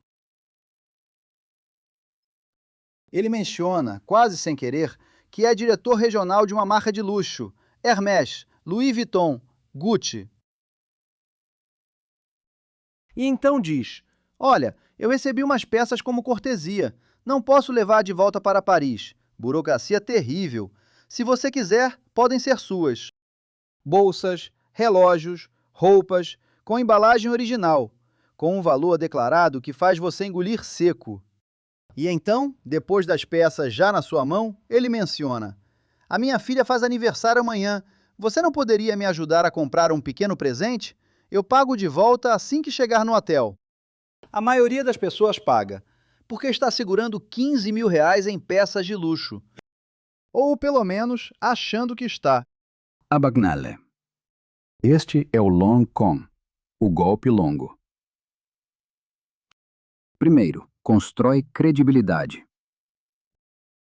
E: Ele menciona, quase sem querer, que é diretor regional de uma marca de luxo, Hermès, Louis Vuitton, Gucci. E então diz: olha, eu recebi umas peças como cortesia. Não posso levar de volta para Paris. Burocracia terrível. Se você quiser, podem ser suas. Bolsas, relógios, roupas, com embalagem original, com um valor declarado que faz você engolir seco. E então, depois das peças já na sua mão, ele menciona: a minha filha faz aniversário amanhã. Você não poderia me ajudar a comprar um pequeno presente? Eu pago de volta assim que chegar no hotel. A maioria das pessoas paga, porque está segurando 15 mil reais em peças de luxo. Ou, pelo menos, achando que está.
A: Abagnale. Este é o long con, o golpe longo. Primeiro, constrói credibilidade.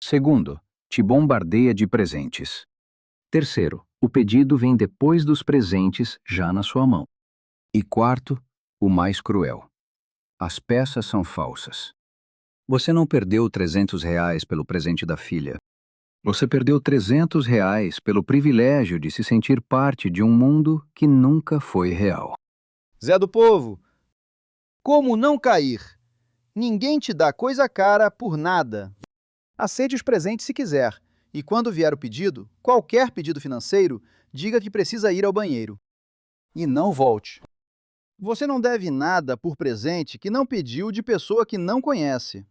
A: Segundo, te bombardeia de presentes. Terceiro, o pedido vem depois dos presentes já na sua mão. E quarto, o mais cruel. As peças são falsas. Você não perdeu 300 reais pelo presente da filha. Você perdeu 300 reais pelo privilégio de se sentir parte de um mundo que nunca foi real.
E: Zé do Povo, como não cair? Ninguém te dá coisa cara por nada. Aceite os presentes se quiser. E quando vier o pedido, qualquer pedido financeiro, diga que precisa ir ao banheiro. E não volte. Você não deve nada por presente que não pediu de pessoa que não conhece.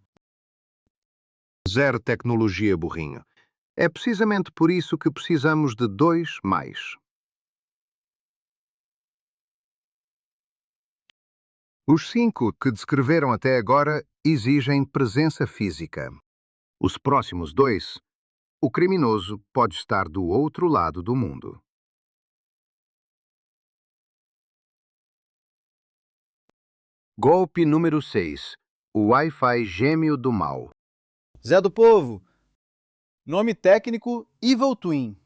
C: Zero tecnologia, burrinho. É precisamente por isso que precisamos de 2 mais. Os 5 que descreveram até agora exigem presença física. Os próximos 2, o criminoso pode estar do outro lado do mundo. Golpe número 6. O Wi-Fi gêmeo do mal.
E: Zé do Povo, nome técnico Evil Twin.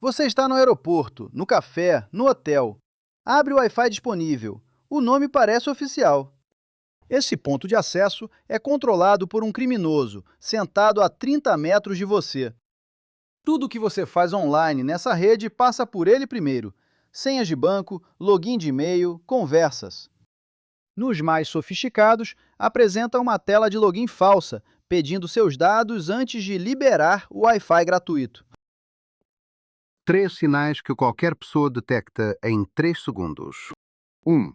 E: Você está no aeroporto, no café, no hotel. Abre o Wi-Fi disponível. O nome parece oficial. Esse ponto de acesso é controlado por um criminoso, sentado a 30 metros de você. Tudo o que você faz online nessa rede passa por ele primeiro. Senhas de banco, login de e-mail, conversas. Nos mais sofisticados, apresenta uma tela de login falsa, pedindo seus dados antes de liberar o Wi-Fi gratuito.
C: 3 sinais que qualquer pessoa detecta em 3 segundos. 1.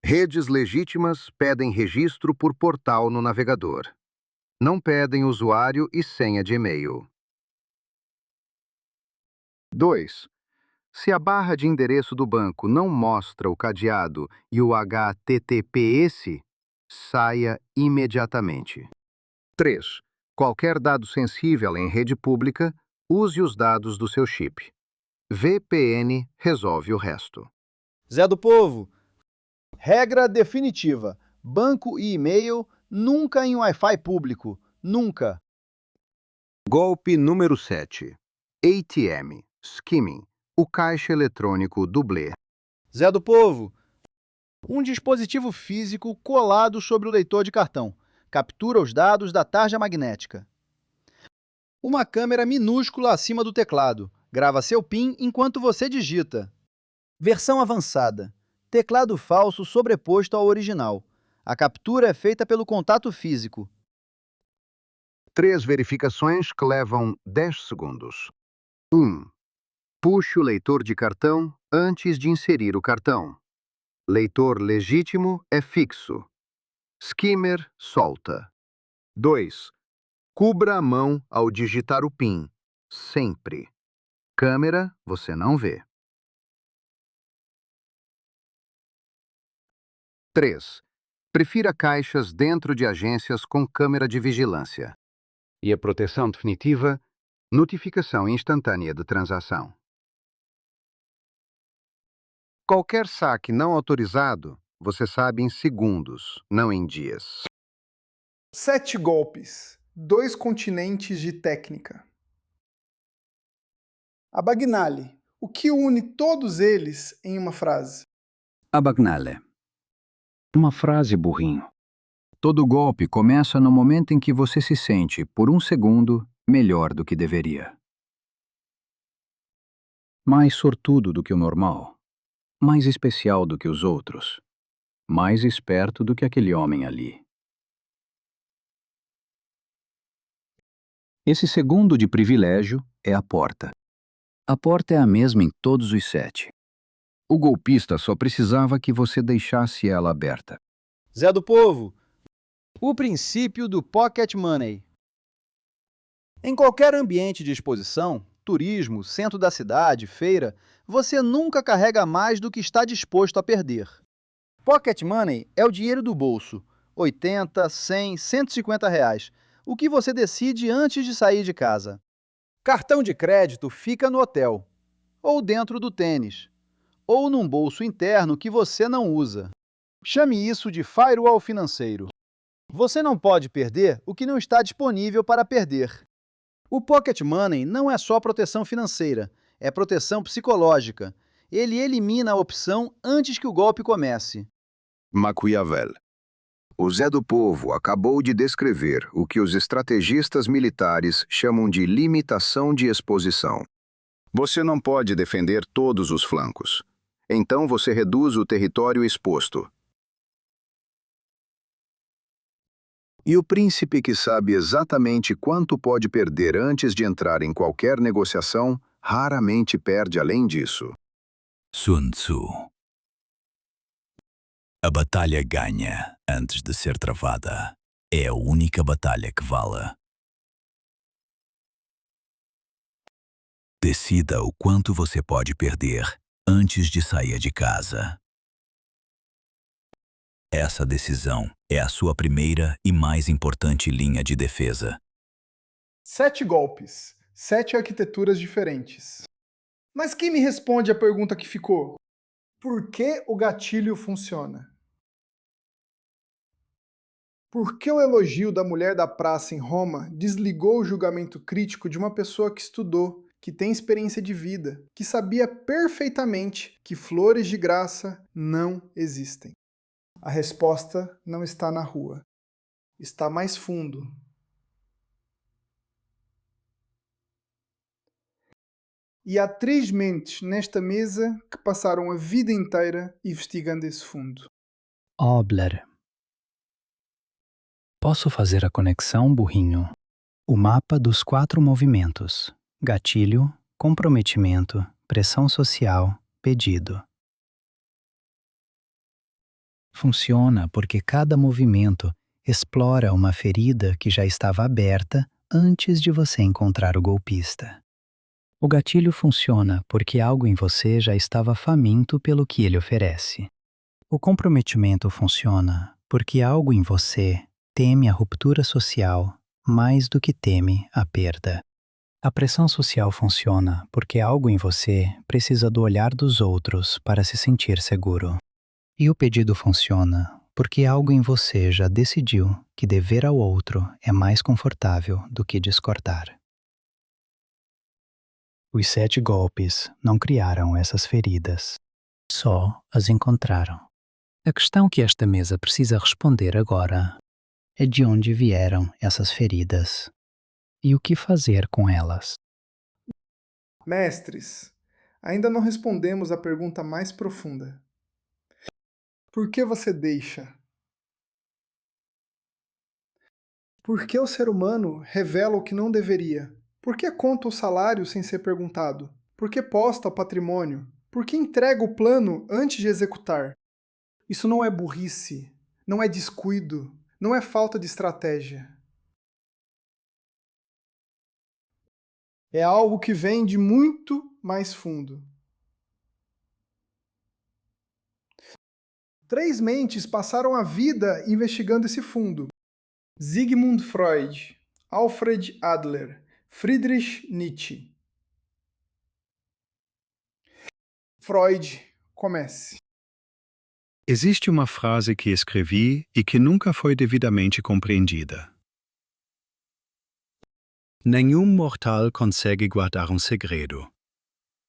C: Redes legítimas pedem registro por portal no navegador. Não pedem usuário e senha de e-mail. 2. Se a barra de endereço do banco não mostra o cadeado e o HTTPS, saia imediatamente. 3. Qualquer dado sensível em rede pública, use os dados do seu chip. VPN resolve o resto.
E: Zé do Povo, regra definitiva: banco e e-mail nunca em Wi-Fi público. Nunca.
C: Golpe número 7. ATM, skimming, o caixa eletrônico dublê.
E: Zé do Povo, um dispositivo físico colado sobre o leitor de cartão. Captura os dados da tarja magnética. Uma câmera minúscula acima do teclado. Grava seu PIN enquanto você digita. Versão avançada. Teclado falso sobreposto ao original. A captura é feita pelo contato físico.
C: 3 verificações que levam 10 segundos. 1. Puxe o leitor de cartão antes de inserir o cartão. Leitor legítimo é fixo. Skimmer solta. 2. Cubra a mão ao digitar o PIN. Sempre. Câmera você não vê. 3. Prefira caixas dentro de agências com câmera de vigilância. E a proteção definitiva, notificação instantânea de transação. Qualquer saque não autorizado, você sabe em segundos, não em dias.
B: 7 golpes. 2 continentes de técnica. Abagnale. O que une todos eles em uma frase?
A: Abagnale. Uma frase, burrinho. Todo golpe começa no momento em que você se sente, por um segundo, melhor do que deveria. Mais sortudo do que o normal. Mais especial do que os outros. Mais esperto do que aquele homem ali. Esse segundo de privilégio é a porta. A porta é a mesma em todos os 7. O golpista só precisava que você deixasse ela aberta.
E: Zé do Povo, o princípio do pocket money. Em qualquer ambiente de exposição, turismo, centro da cidade, feira, você nunca carrega mais do que está disposto a perder. Pocket money é o dinheiro do bolso, 80, 100, 150 reais, o que você decide antes de sair de casa. Cartão de crédito fica no hotel, ou dentro do tênis, ou num bolso interno que você não usa. Chame isso de firewall financeiro. Você não pode perder o que não está disponível para perder. O Pocket Money não é só proteção financeira, é proteção psicológica. Ele elimina a opção antes que o golpe comece.
C: Maquiavel. O Zé do Povo acabou de descrever o que os estrategistas militares chamam de limitação de exposição. Você não pode defender todos os flancos. Então você reduz o território exposto. E o príncipe que sabe exatamente quanto pode perder antes de entrar em qualquer negociação, raramente perde além disso.
D: Sun Tzu. A batalha ganha antes de ser travada. É a única batalha que vale. Decida o quanto você pode perder antes de sair de casa. Essa decisão é a sua primeira e mais importante linha de defesa.
B: 7 golpes. 7 arquiteturas diferentes. Mas quem me responde a pergunta que ficou? Por que o gatilho funciona? Por que o elogio da mulher da praça em Roma desligou o julgamento crítico de uma pessoa que estudou, que tem experiência de vida, que sabia perfeitamente que flores de graça não existem? A resposta não está na rua. Está mais fundo. E há 3 mentes nesta mesa que passaram a vida inteira investigando esse fundo.
H: Obler. Posso fazer a conexão, burrinho? O mapa dos 4 movimentos: gatilho, comprometimento, pressão social, pedido. Funciona porque cada movimento explora uma ferida que já estava aberta antes de você encontrar o golpista. O gatilho funciona porque algo em você já estava faminto pelo que ele oferece. O comprometimento funciona porque algo em você teme a ruptura social mais do que teme a perda. A pressão social funciona porque algo em você precisa do olhar dos outros para se sentir seguro. E o pedido funciona porque algo em você já decidiu que dever ao outro é mais confortável do que discordar. Os 7 golpes não criaram essas feridas, só as encontraram. A questão que esta mesa precisa responder agora é de onde vieram essas feridas e o que fazer com elas.
B: Mestres, ainda não respondemos a pergunta mais profunda. Por que você deixa? Por que o ser humano revela o que não deveria? Por que conta o salário sem ser perguntado? Por que posta o patrimônio? Por que entrega o plano antes de executar? Isso não é burrice, não é descuido, não é falta de estratégia. É algo que vem de muito mais fundo. 3 mentes passaram a vida investigando esse fundo: Sigmund Freud, Alfred Adler, Friedrich Nietzsche. Freud, Comece.
I: Existe uma frase que escrevi e que nunca foi devidamente compreendida. Nenhum mortal consegue guardar um segredo.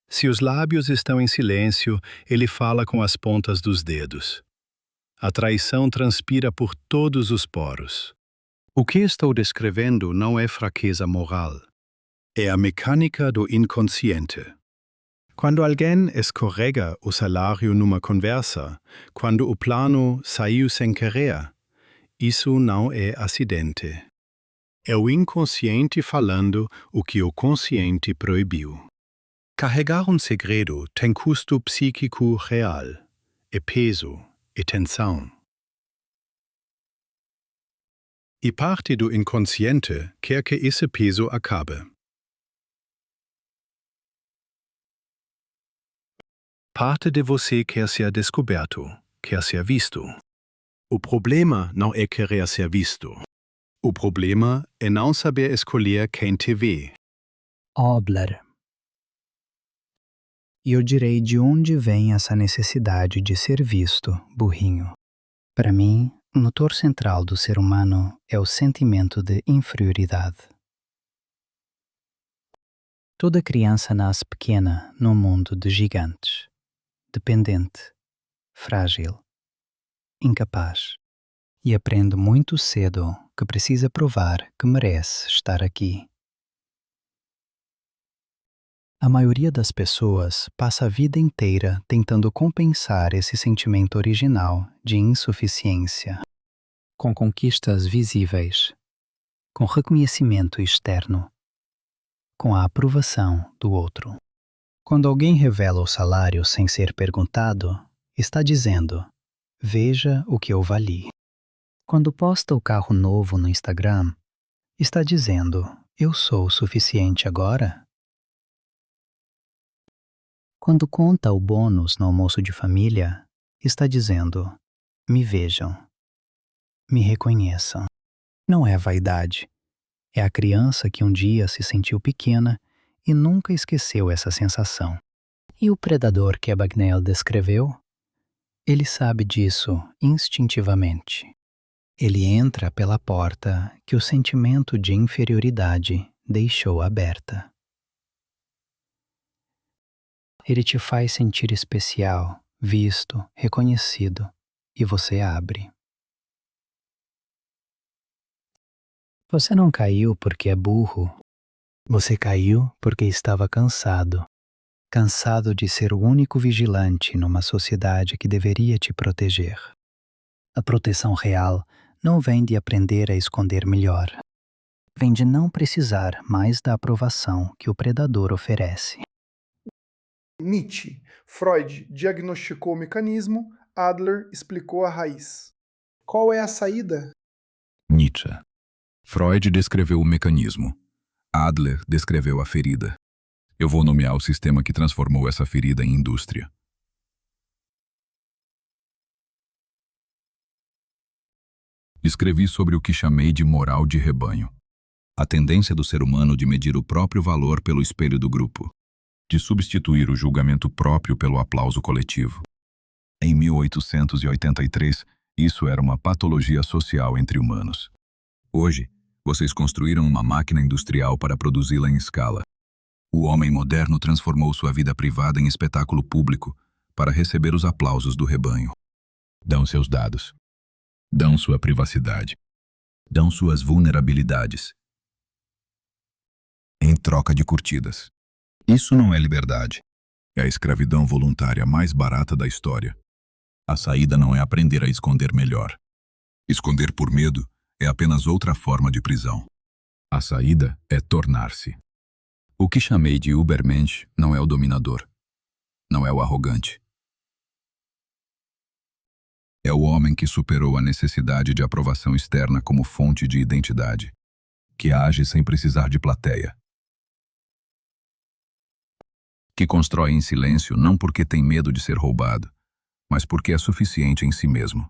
I: Se os lábios estão em silêncio, ele fala com as pontas dos dedos. A traição transpira por todos os poros. O que estou descrevendo não é fraqueza moral. É a mecânica do inconsciente. Quando alguém escorrega o salário numa conversa, quando o plano saiu sem querer, isso não é acidente. É o inconsciente falando o que o consciente proibiu. Carregar um segredo tem custo psíquico real, é peso, é tensão. E parte do inconsciente quer que esse peso acabe. Parte de você quer ser descoberto, quer ser visto. O problema não é querer ser visto. O problema é não saber escolher quem te vê.
H: Obler. E eu direi de onde vem essa necessidade de ser visto, burrinho. Para mim, o motor central do ser humano é o sentimento de inferioridade. Toda criança nasce pequena num mundo de gigantes, dependente, frágil, incapaz, e aprende muito cedo que precisa provar que merece estar aqui. A maioria das pessoas passa a vida inteira tentando compensar esse sentimento original de insuficiência, com conquistas visíveis, com reconhecimento externo, com a aprovação do outro. Quando alguém revela o salário sem ser perguntado, está dizendo: veja o que eu vali. Quando posta o carro novo no Instagram, está dizendo: eu sou o suficiente agora? Quando conta o bônus no almoço de família, está dizendo: me vejam, me reconheçam. Não é vaidade. É a criança que um dia se sentiu pequena e nunca esqueceu essa sensação. E o predador que Abagnale descreveu? Ele sabe disso instintivamente. Ele entra pela porta que o sentimento de inferioridade deixou aberta. Ele te faz sentir especial, visto, reconhecido, e você abre. Você não caiu porque é burro. Você caiu porque estava cansado. Cansado de ser o único vigilante numa sociedade que deveria te proteger. A proteção real não vem de aprender a esconder melhor. Vem de não precisar mais da aprovação que o predador oferece.
B: Nietzsche. Freud diagnosticou o mecanismo, Adler explicou a raiz. Qual é a saída?
C: Nietzsche. Freud descreveu o mecanismo. Adler descreveu a ferida. Eu vou nomear o sistema que transformou essa ferida em indústria. Escrevi sobre o que chamei de moral de rebanho. A tendência do ser humano de medir o próprio valor pelo espelho do grupo. De substituir o julgamento próprio pelo aplauso coletivo. Em 1883, isso era uma patologia social entre humanos. Hoje, vocês construíram uma máquina industrial para produzi-la em escala. O homem moderno transformou sua vida privada em espetáculo público para receber os aplausos do rebanho. Dão seus dados. Dão sua privacidade. Dão suas vulnerabilidades. Em troca de curtidas. Isso não é liberdade. É a escravidão voluntária mais barata da história. A saída não é aprender a esconder melhor. Esconder por medo é apenas outra forma de prisão. A saída é tornar-se. O que chamei de Übermensch não é o dominador. Não é o arrogante. É o homem que superou a necessidade de aprovação externa como fonte de identidade. Que age sem precisar de plateia. Que constrói em silêncio não porque tem medo de ser roubado, mas porque é suficiente em si mesmo.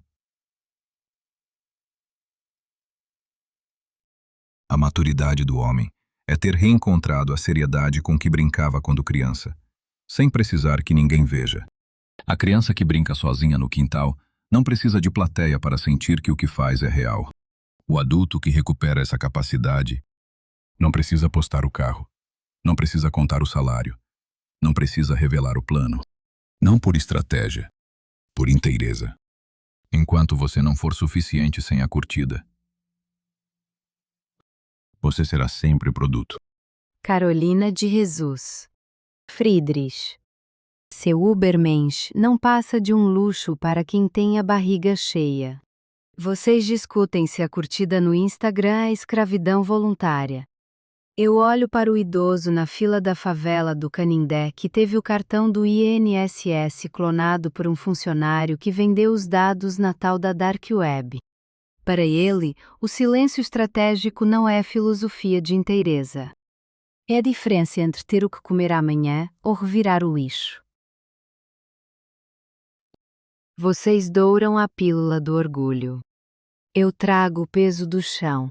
C: A maturidade do homem é ter reencontrado a seriedade com que brincava quando criança, sem precisar que ninguém veja. A criança que brinca sozinha no quintal não precisa de plateia para sentir que o que faz é real. O adulto que recupera essa capacidade não precisa postar o carro, não precisa contar o salário, não precisa revelar o plano. Não por estratégia, por inteireza. Enquanto você não for suficiente sem a curtida, você será sempre o produto.
G: Carolina de Jesus. Friedrich. Seu Ubermensch não passa de um luxo para quem tem a barriga cheia. Vocês discutem se a curtida no Instagram é escravidão voluntária. Eu olho para o idoso na fila da favela do Canindé que teve o cartão do INSS clonado por um funcionário que vendeu os dados na tal da Dark Web. Para ele, o silêncio estratégico não é filosofia de inteireza. É a diferença entre ter o que comer amanhã ou revirar o lixo. Vocês douram a pílula do orgulho. Eu trago o peso do chão.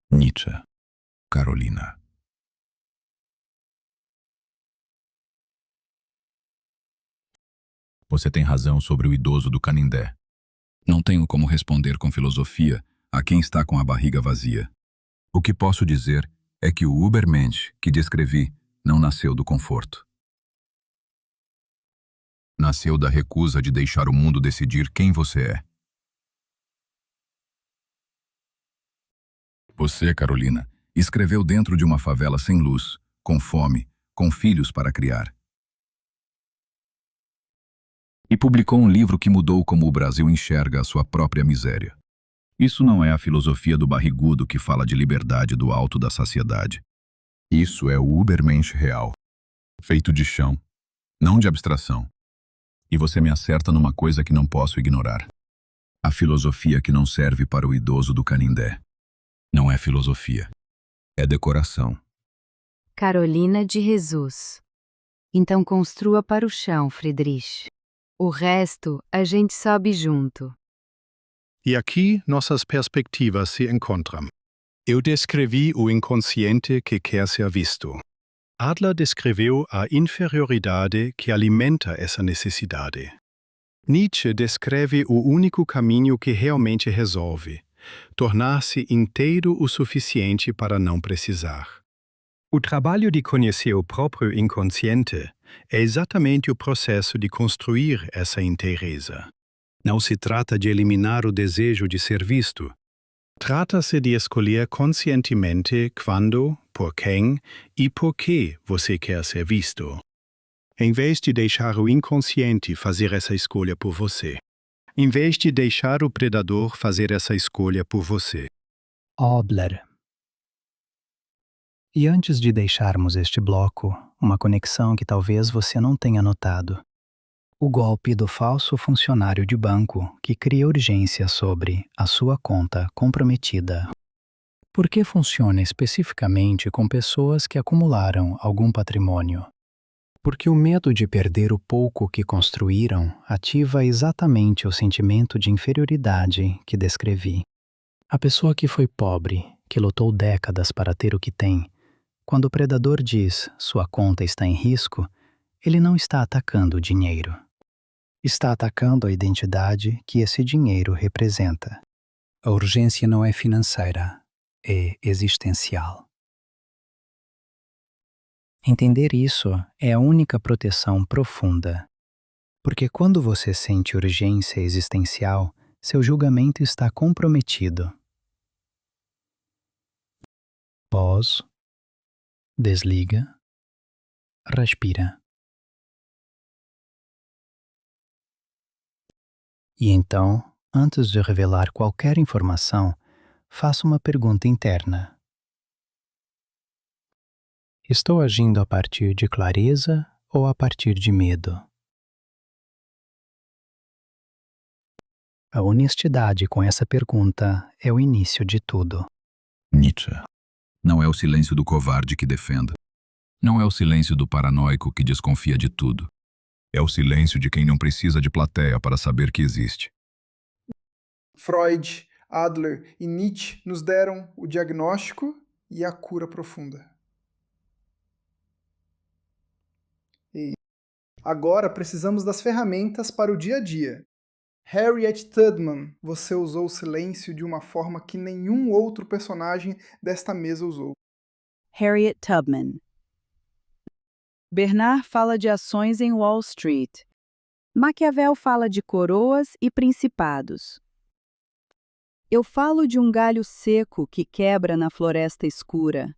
C: Nietzsche. Carolina. Você tem razão sobre o idoso do Canindé. Não tenho como responder com filosofia a quem está com a barriga vazia. O que posso dizer é que o Ubermensch que descrevi não nasceu do conforto. Nasceu da recusa de deixar o mundo decidir quem você é. Você, Carolina, escreveu dentro de uma favela sem luz, com fome, com filhos para criar. E publicou um livro que mudou como o Brasil enxerga a sua própria miséria. Isso não é a filosofia do barrigudo que fala de liberdade do alto da saciedade. Isso é o Ubermensch real, feito de chão, não de abstração. E você me acerta numa coisa que não posso ignorar. A filosofia que não serve para o idoso do Canindé. Não é filosofia. É decoração.
G: Carolina de Jesus. Então construa para o chão, Friedrich. O resto, a gente sobe junto.
I: E aqui nossas perspectivas se encontram. Eu descrevi o inconsciente que quer ser visto. Adler descreveu a inferioridade que alimenta essa necessidade. Nietzsche descreve o único caminho que realmente resolve: tornar-se inteiro o suficiente para não precisar. O trabalho de conhecer o próprio inconsciente é exatamente o processo de construir essa inteireza. Não se trata de eliminar o desejo de ser visto. Trata-se de escolher conscientemente quando, por quem e por que você quer ser visto. Em vez de deixar o inconsciente fazer essa escolha por você. Em vez de deixar o predador fazer essa escolha por você.
H: Obler. E antes de deixarmos este bloco, uma conexão que talvez você não tenha notado. O golpe do falso funcionário de banco que cria urgência sobre a sua conta comprometida. Por que funciona especificamente com pessoas que acumularam algum patrimônio? Porque o medo de perder o pouco que construíram ativa exatamente o sentimento de inferioridade que descrevi. A pessoa que foi pobre, que lutou décadas para ter o que tem, quando o predador diz sua conta está em risco, ele não está atacando o dinheiro. Está atacando a identidade que esse dinheiro representa. A urgência não é financeira, é existencial. Entender isso é a única proteção profunda. Porque quando você sente urgência existencial, seu julgamento está comprometido. Pause, desliga, respira. E então, antes de revelar qualquer informação, faça uma pergunta interna. Estou agindo a partir de clareza ou a partir de medo? A honestidade com essa pergunta é o início de tudo.
C: Nietzsche. Não é o silêncio do covarde que defenda. Não é o silêncio do paranoico que desconfia de tudo. É o silêncio de quem não precisa de plateia para saber que existe.
B: Freud, Adler e Nietzsche nos deram o diagnóstico e a cura profunda. Agora precisamos das ferramentas para o dia a dia. Harriet Tubman, você usou o silêncio de uma forma que nenhum outro personagem desta mesa usou.
J: Harriet Tubman. Bernard fala de ações em Wall Street. Maquiavel fala de coroas e principados. Eu falo de um galho seco que quebra na floresta escura.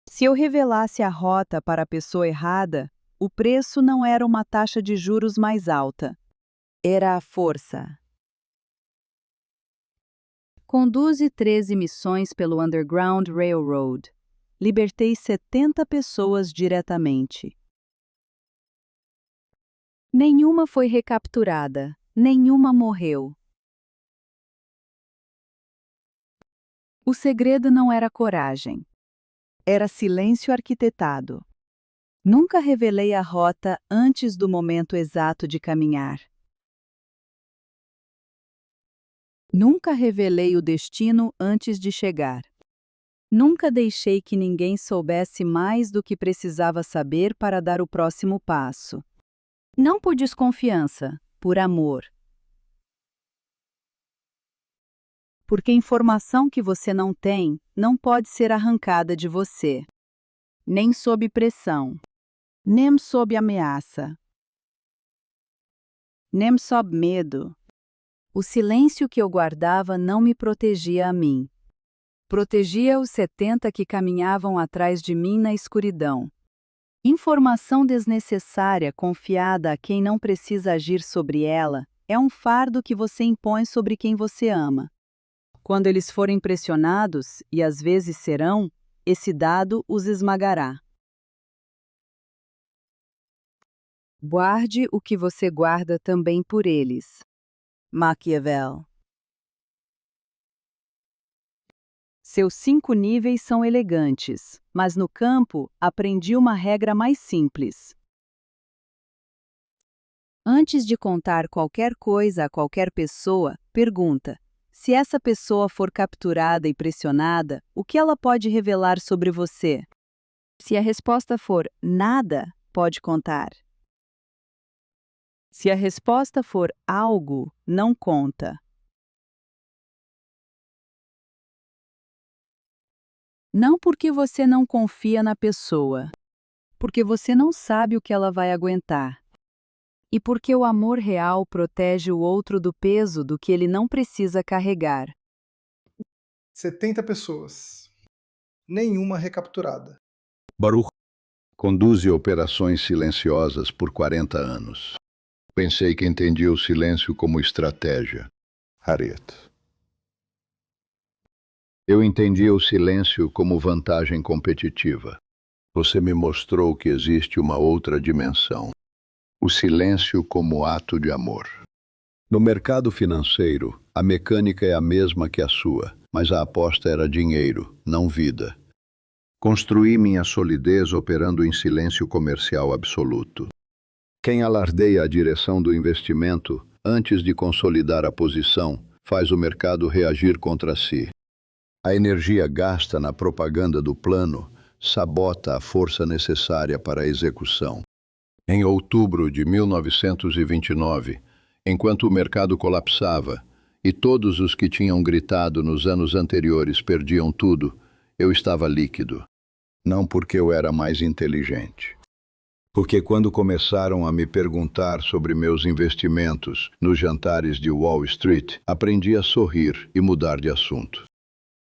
J: Se eu revelasse a rota para a pessoa errada, o preço não era uma taxa de juros mais alta. Era a força. Conduze 13 missões pelo Underground Railroad. Libertei 70 pessoas diretamente. Nenhuma foi recapturada, nenhuma morreu. O segredo não era coragem. Era silêncio arquitetado. Nunca revelei a rota antes do momento exato de caminhar. Nunca revelei o destino antes de chegar. Nunca deixei que ninguém soubesse mais do que precisava saber para dar o próximo passo. Não por desconfiança, por amor. Porque informação que você não tem não pode ser arrancada de você. Nem sob pressão. Nem sob ameaça. Nem sob medo. O silêncio que eu guardava não me protegia a mim. Protegia os 70 que caminhavam atrás de mim na escuridão. Informação desnecessária confiada a quem não precisa agir sobre ela é um fardo que você impõe sobre quem você ama. Quando eles forem pressionados, e às vezes serão, esse dado os esmagará. Guarde o que você guarda também por eles. Maquiavel. Seus 5 níveis são elegantes, mas no campo aprendi uma regra mais simples. Antes de contar qualquer coisa a qualquer pessoa, pergunta: se essa pessoa for capturada e pressionada, o que ela pode revelar sobre você? Se a resposta for nada, pode contar. Se a resposta for algo, não conta. Não porque você não confia na pessoa, porque você não sabe o que ela vai aguentar. E porque o amor real protege o outro do peso do que ele não precisa carregar.
B: 70 pessoas. Nenhuma recapturada.
C: Baruch conduze operações silenciosas por 40 anos. Pensei que entendia o silêncio como estratégia. Harriet. Eu entendia o silêncio como vantagem competitiva. Você me mostrou que existe uma outra dimensão. O silêncio como ato de amor. No mercado financeiro, a mecânica é a mesma que a sua, mas a aposta era dinheiro, não vida. Construí minha solidez operando em silêncio comercial absoluto. Quem alardeia a direção do investimento antes de consolidar a posição faz o mercado reagir contra si. A energia gasta na propaganda do plano sabota a força necessária para a execução. Em outubro de 1929, enquanto o mercado colapsava e todos os que tinham gritado nos anos anteriores perdiam tudo, eu estava líquido. Não porque eu era mais inteligente. Porque quando começaram a me perguntar sobre meus investimentos nos jantares de Wall Street, aprendi a sorrir e mudar de assunto.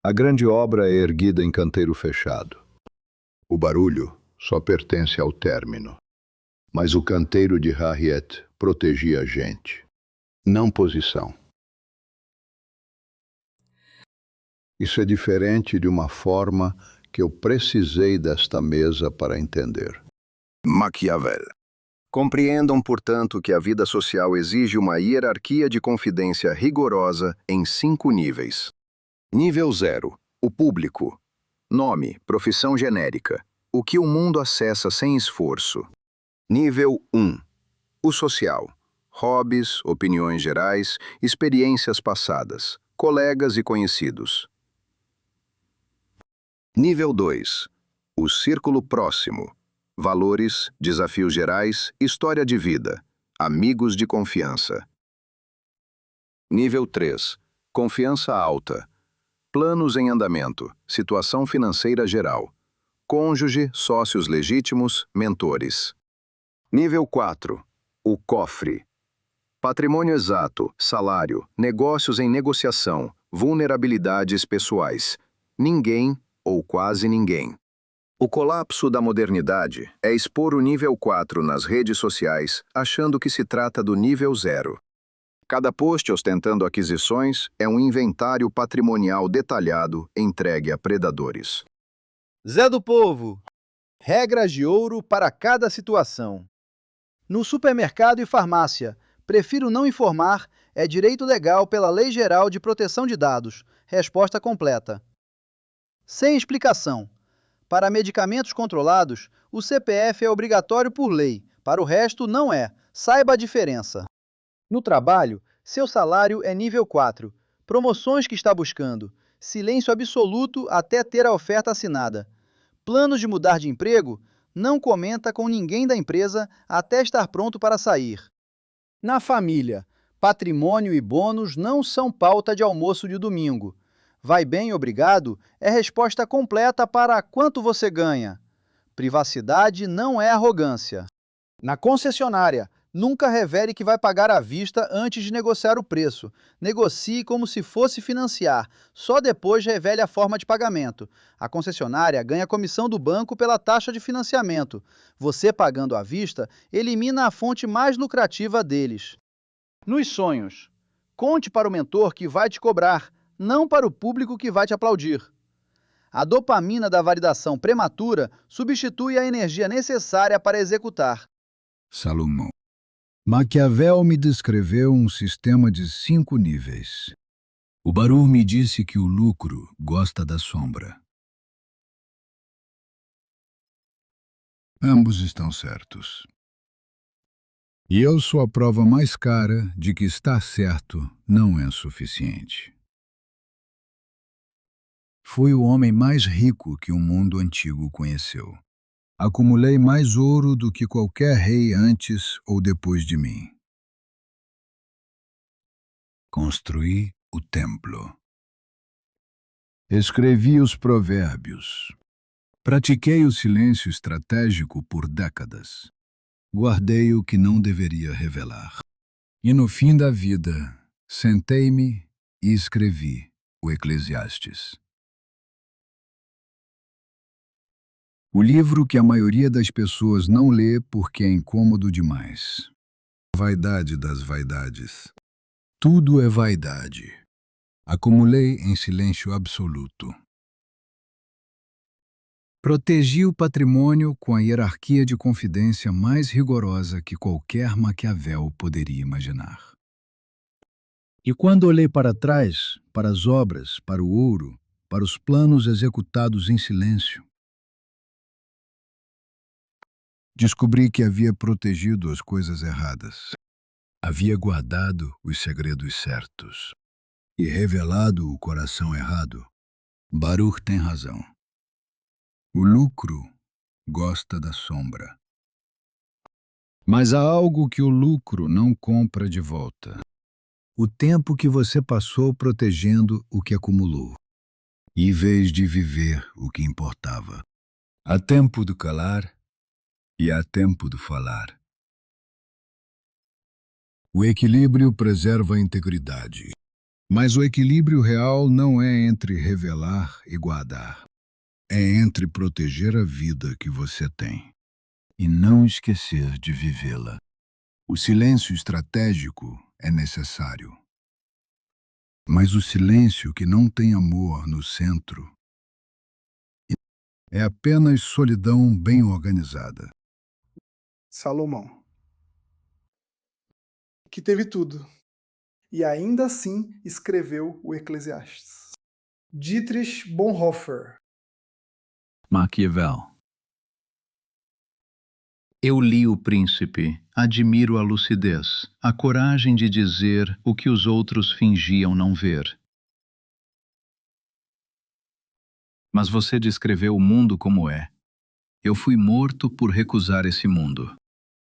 C: A grande obra é erguida em canteiro fechado. O barulho só pertence ao término. Mas o canteiro de Harriet protegia a gente, não posição. Isso é diferente de uma forma que eu precisei desta mesa para entender. Maquiavel. Compreendam, portanto, que a vida social exige uma hierarquia de confidência rigorosa em 5 níveis. Nível 0. O público. Nome, profissão genérica. O que o mundo acessa sem esforço. Nível 1. O social. Hobbies, opiniões gerais, experiências passadas, colegas e conhecidos. Nível 2. O círculo próximo. Valores, desafios gerais, história de vida. Amigos de confiança. Nível 3. Confiança alta. Planos em andamento. Situação financeira geral. Cônjuge, sócios legítimos, mentores. Nível 4. O cofre. Patrimônio exato, salário, negócios em negociação, vulnerabilidades pessoais. Ninguém ou quase ninguém. O colapso da modernidade é expor o nível 4 nas redes sociais, achando que se trata do nível 0. Cada post ostentando aquisições é um inventário patrimonial detalhado entregue a predadores.
E: Zé do Povo. Regras de ouro para cada situação. No supermercado e farmácia, prefiro não informar, é direito legal pela Lei Geral de Proteção de Dados. Resposta completa. Sem explicação. Para medicamentos controlados, o CPF é obrigatório por lei. Para o resto, não é. Saiba a diferença. No trabalho, seu salário é nível 4. Promoções que está buscando. Silêncio absoluto até ter a oferta assinada. Planos de mudar de emprego? Não comenta com ninguém da empresa até estar pronto para sair. Na família, patrimônio e bônus não são pauta de almoço de domingo. Vai bem, obrigado é resposta completa para quanto você ganha. Privacidade não é arrogância. Na concessionária, nunca revele que vai pagar à vista antes de negociar o preço. Negocie como se fosse financiar. Só depois revele a forma de pagamento. A concessionária ganha comissão do banco pela taxa de financiamento. Você, pagando à vista, elimina a fonte mais lucrativa deles. Nos sonhos, conte para o mentor que vai te cobrar, não para o público que vai te aplaudir. A dopamina da validação prematura substitui a energia necessária para executar.
F: Salomão. Maquiavel me descreveu um sistema de 5 níveis. O Baruch me disse que o lucro gosta da sombra. Ambos estão certos. E eu sou a prova mais cara de que estar certo não é suficiente. Fui o homem mais rico que o mundo antigo conheceu. Acumulei mais ouro do que qualquer rei antes ou depois de mim. Construí o templo. Escrevi os provérbios. Pratiquei o silêncio estratégico por décadas. Guardei o que não deveria revelar. E no fim da vida, sentei-me e escrevi o Eclesiastes. O livro que a maioria das pessoas não lê porque é incômodo demais. Vaidade das vaidades. Tudo é vaidade. Acumulei em silêncio absoluto. Protegi o patrimônio com a hierarquia de confidência mais rigorosa que qualquer Maquiavel poderia imaginar. E quando olhei para trás, para as obras, para o ouro, para os planos executados em silêncio, descobri que havia protegido as coisas erradas. Havia guardado os segredos certos e revelado o coração errado. Baruch tem razão. O lucro gosta da sombra. Mas há algo que o lucro não compra de volta. O tempo que você passou protegendo o que acumulou, em vez de viver o que importava. Há tempo do calar e há tempo de falar. O equilíbrio preserva a integridade. Mas o equilíbrio real não é entre revelar e guardar. É entre proteger a vida que você tem e não esquecer de vivê-la. O silêncio estratégico é necessário. Mas o silêncio que não tem amor no centro é apenas solidão bem organizada.
B: Salomão, que teve tudo, e ainda assim escreveu o Eclesiastes. Dietrich Bonhoeffer.
A: Maquiavel. Eu li O Príncipe, admiro a lucidez, a coragem de dizer o que os outros fingiam não ver. Mas você descreveu o mundo como é, Eu fui morto por recusar esse mundo.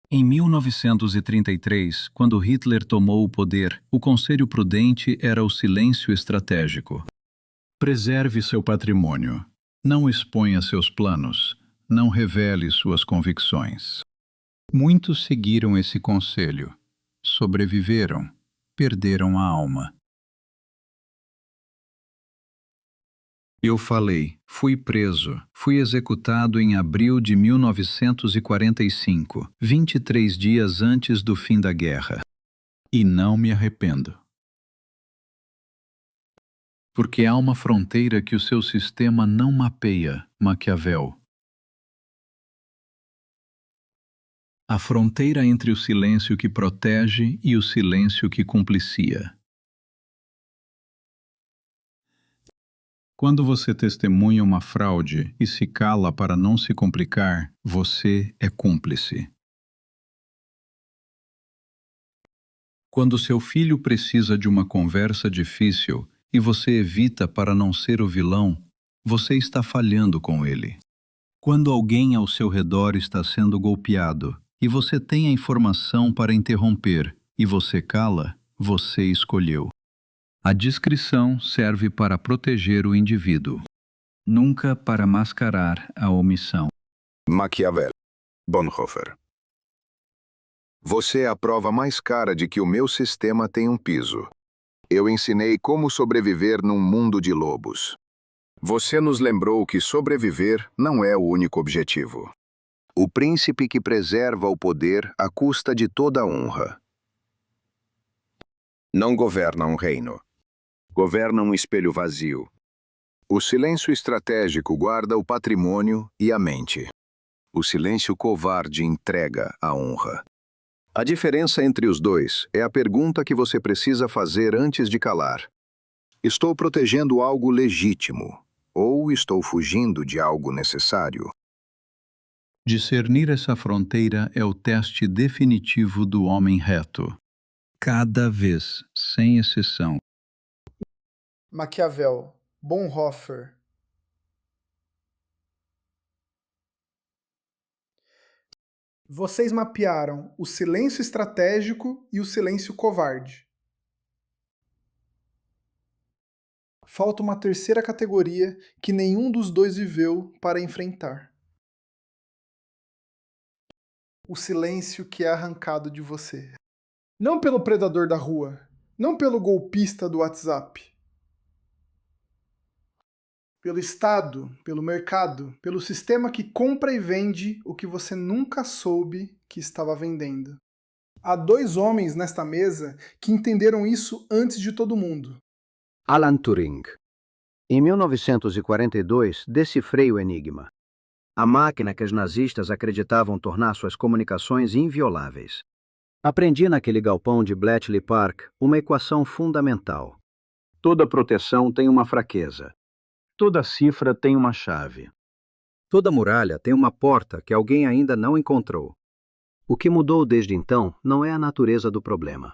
A: Em 1933, quando Hitler tomou o poder, o conselho prudente era o silêncio estratégico. Preserve seu patrimônio. Não exponha seus planos. Não revele suas convicções. Muitos seguiram esse conselho. Sobreviveram. Perderam a alma. Eu falei, fui preso, fui executado em abril de 1945, 23 dias antes do fim da guerra. E não me arrependo. Porque há uma fronteira que o seu sistema não mapeia, Maquiavel. A fronteira entre o silêncio que protege e o silêncio que cumplicia. Quando você testemunha uma fraude e se cala para não se complicar, você é cúmplice. Quando seu filho precisa de uma conversa difícil e você evita para não ser o vilão, você está falhando com ele. Quando alguém ao seu redor está sendo golpeado e você tem a informação para interromper e você cala, você escolheu. A discrição serve para proteger o indivíduo, nunca para mascarar a omissão.
C: Maquiavel. Bonhoeffer. Você é a prova mais cara de que o meu sistema tem um piso. Eu ensinei como sobreviver num mundo de lobos. Você nos lembrou que sobreviver não é o único objetivo. O príncipe que preserva o poder à custa de toda a honra. Não governa um reino. Governa um espelho vazio. O silêncio estratégico guarda o patrimônio e a mente. O silêncio covarde entrega a honra. A diferença entre os dois é a pergunta que você precisa fazer antes de calar. Estou protegendo algo legítimo ou estou fugindo de algo necessário?
A: Discernir essa fronteira é o teste definitivo do homem reto. Cada vez, sem exceção.
B: Maquiavel, Bonhoeffer. Vocês mapearam o silêncio estratégico e o silêncio covarde. Falta uma terceira categoria que nenhum dos dois viveu para enfrentar. O silêncio que é arrancado de você. Não pelo predador da rua, não pelo golpista do WhatsApp. Pelo Estado, pelo mercado, pelo sistema que compra e vende o que você nunca soube que estava vendendo. Há dois homens nesta mesa que entenderam isso antes de todo mundo.
A: Alan Turing. Em 1942, decifrei o enigma. A máquina que os nazistas acreditavam tornar suas comunicações invioláveis. Aprendi naquele galpão de Bletchley Park uma equação fundamental. Toda proteção tem uma fraqueza. Toda cifra tem uma chave. Toda muralha tem uma porta que alguém ainda não encontrou. O que mudou desde então não é a natureza do problema.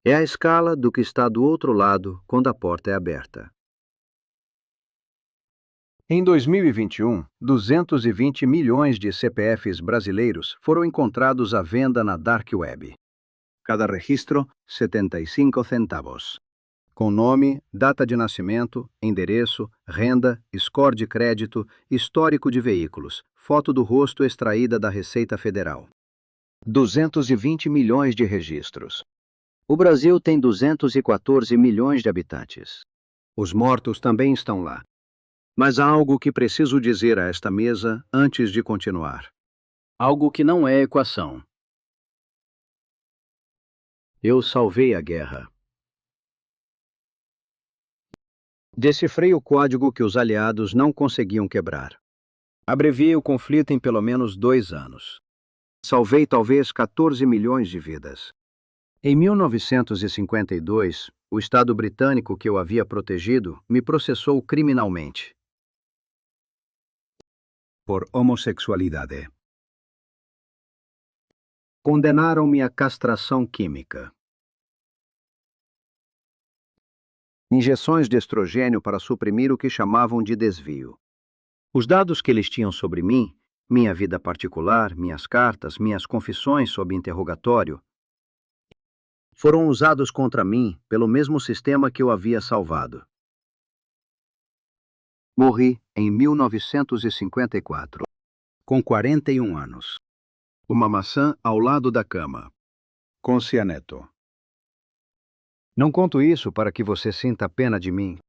A: É a escala do que está do outro lado quando a porta é aberta. Em 2021, 220 milhões de CPFs brasileiros foram encontrados à venda na Dark Web. Cada registro, 75 centavos. Com nome, data de nascimento, endereço, renda, score de crédito, histórico de veículos, foto do rosto extraída da Receita Federal. 220 milhões de registros. O Brasil tem 214 milhões de habitantes. Os mortos também estão lá. Mas há algo que preciso dizer a esta mesa antes de continuar. Algo que não é equação. Eu salvei a guerra. Decifrei o código que os aliados não conseguiam quebrar. Abreviei o conflito em pelo menos 2 anos. Salvei talvez 14 milhões de vidas. Em 1952, o Estado britânico que eu havia protegido me processou criminalmente. Por homossexualidade. Condenaram-me à castração química. Injeções de estrogênio para suprimir o que chamavam de desvio. Os dados que eles tinham sobre mim minha vida particular, minhas cartas, minhas confissões sob interrogatório, foram usados contra mim pelo mesmo sistema que eu havia salvado. Morri em 1954, com 41 anos. Uma maçã ao lado da cama, com cianeto. Não conto isso para que você sinta pena de mim.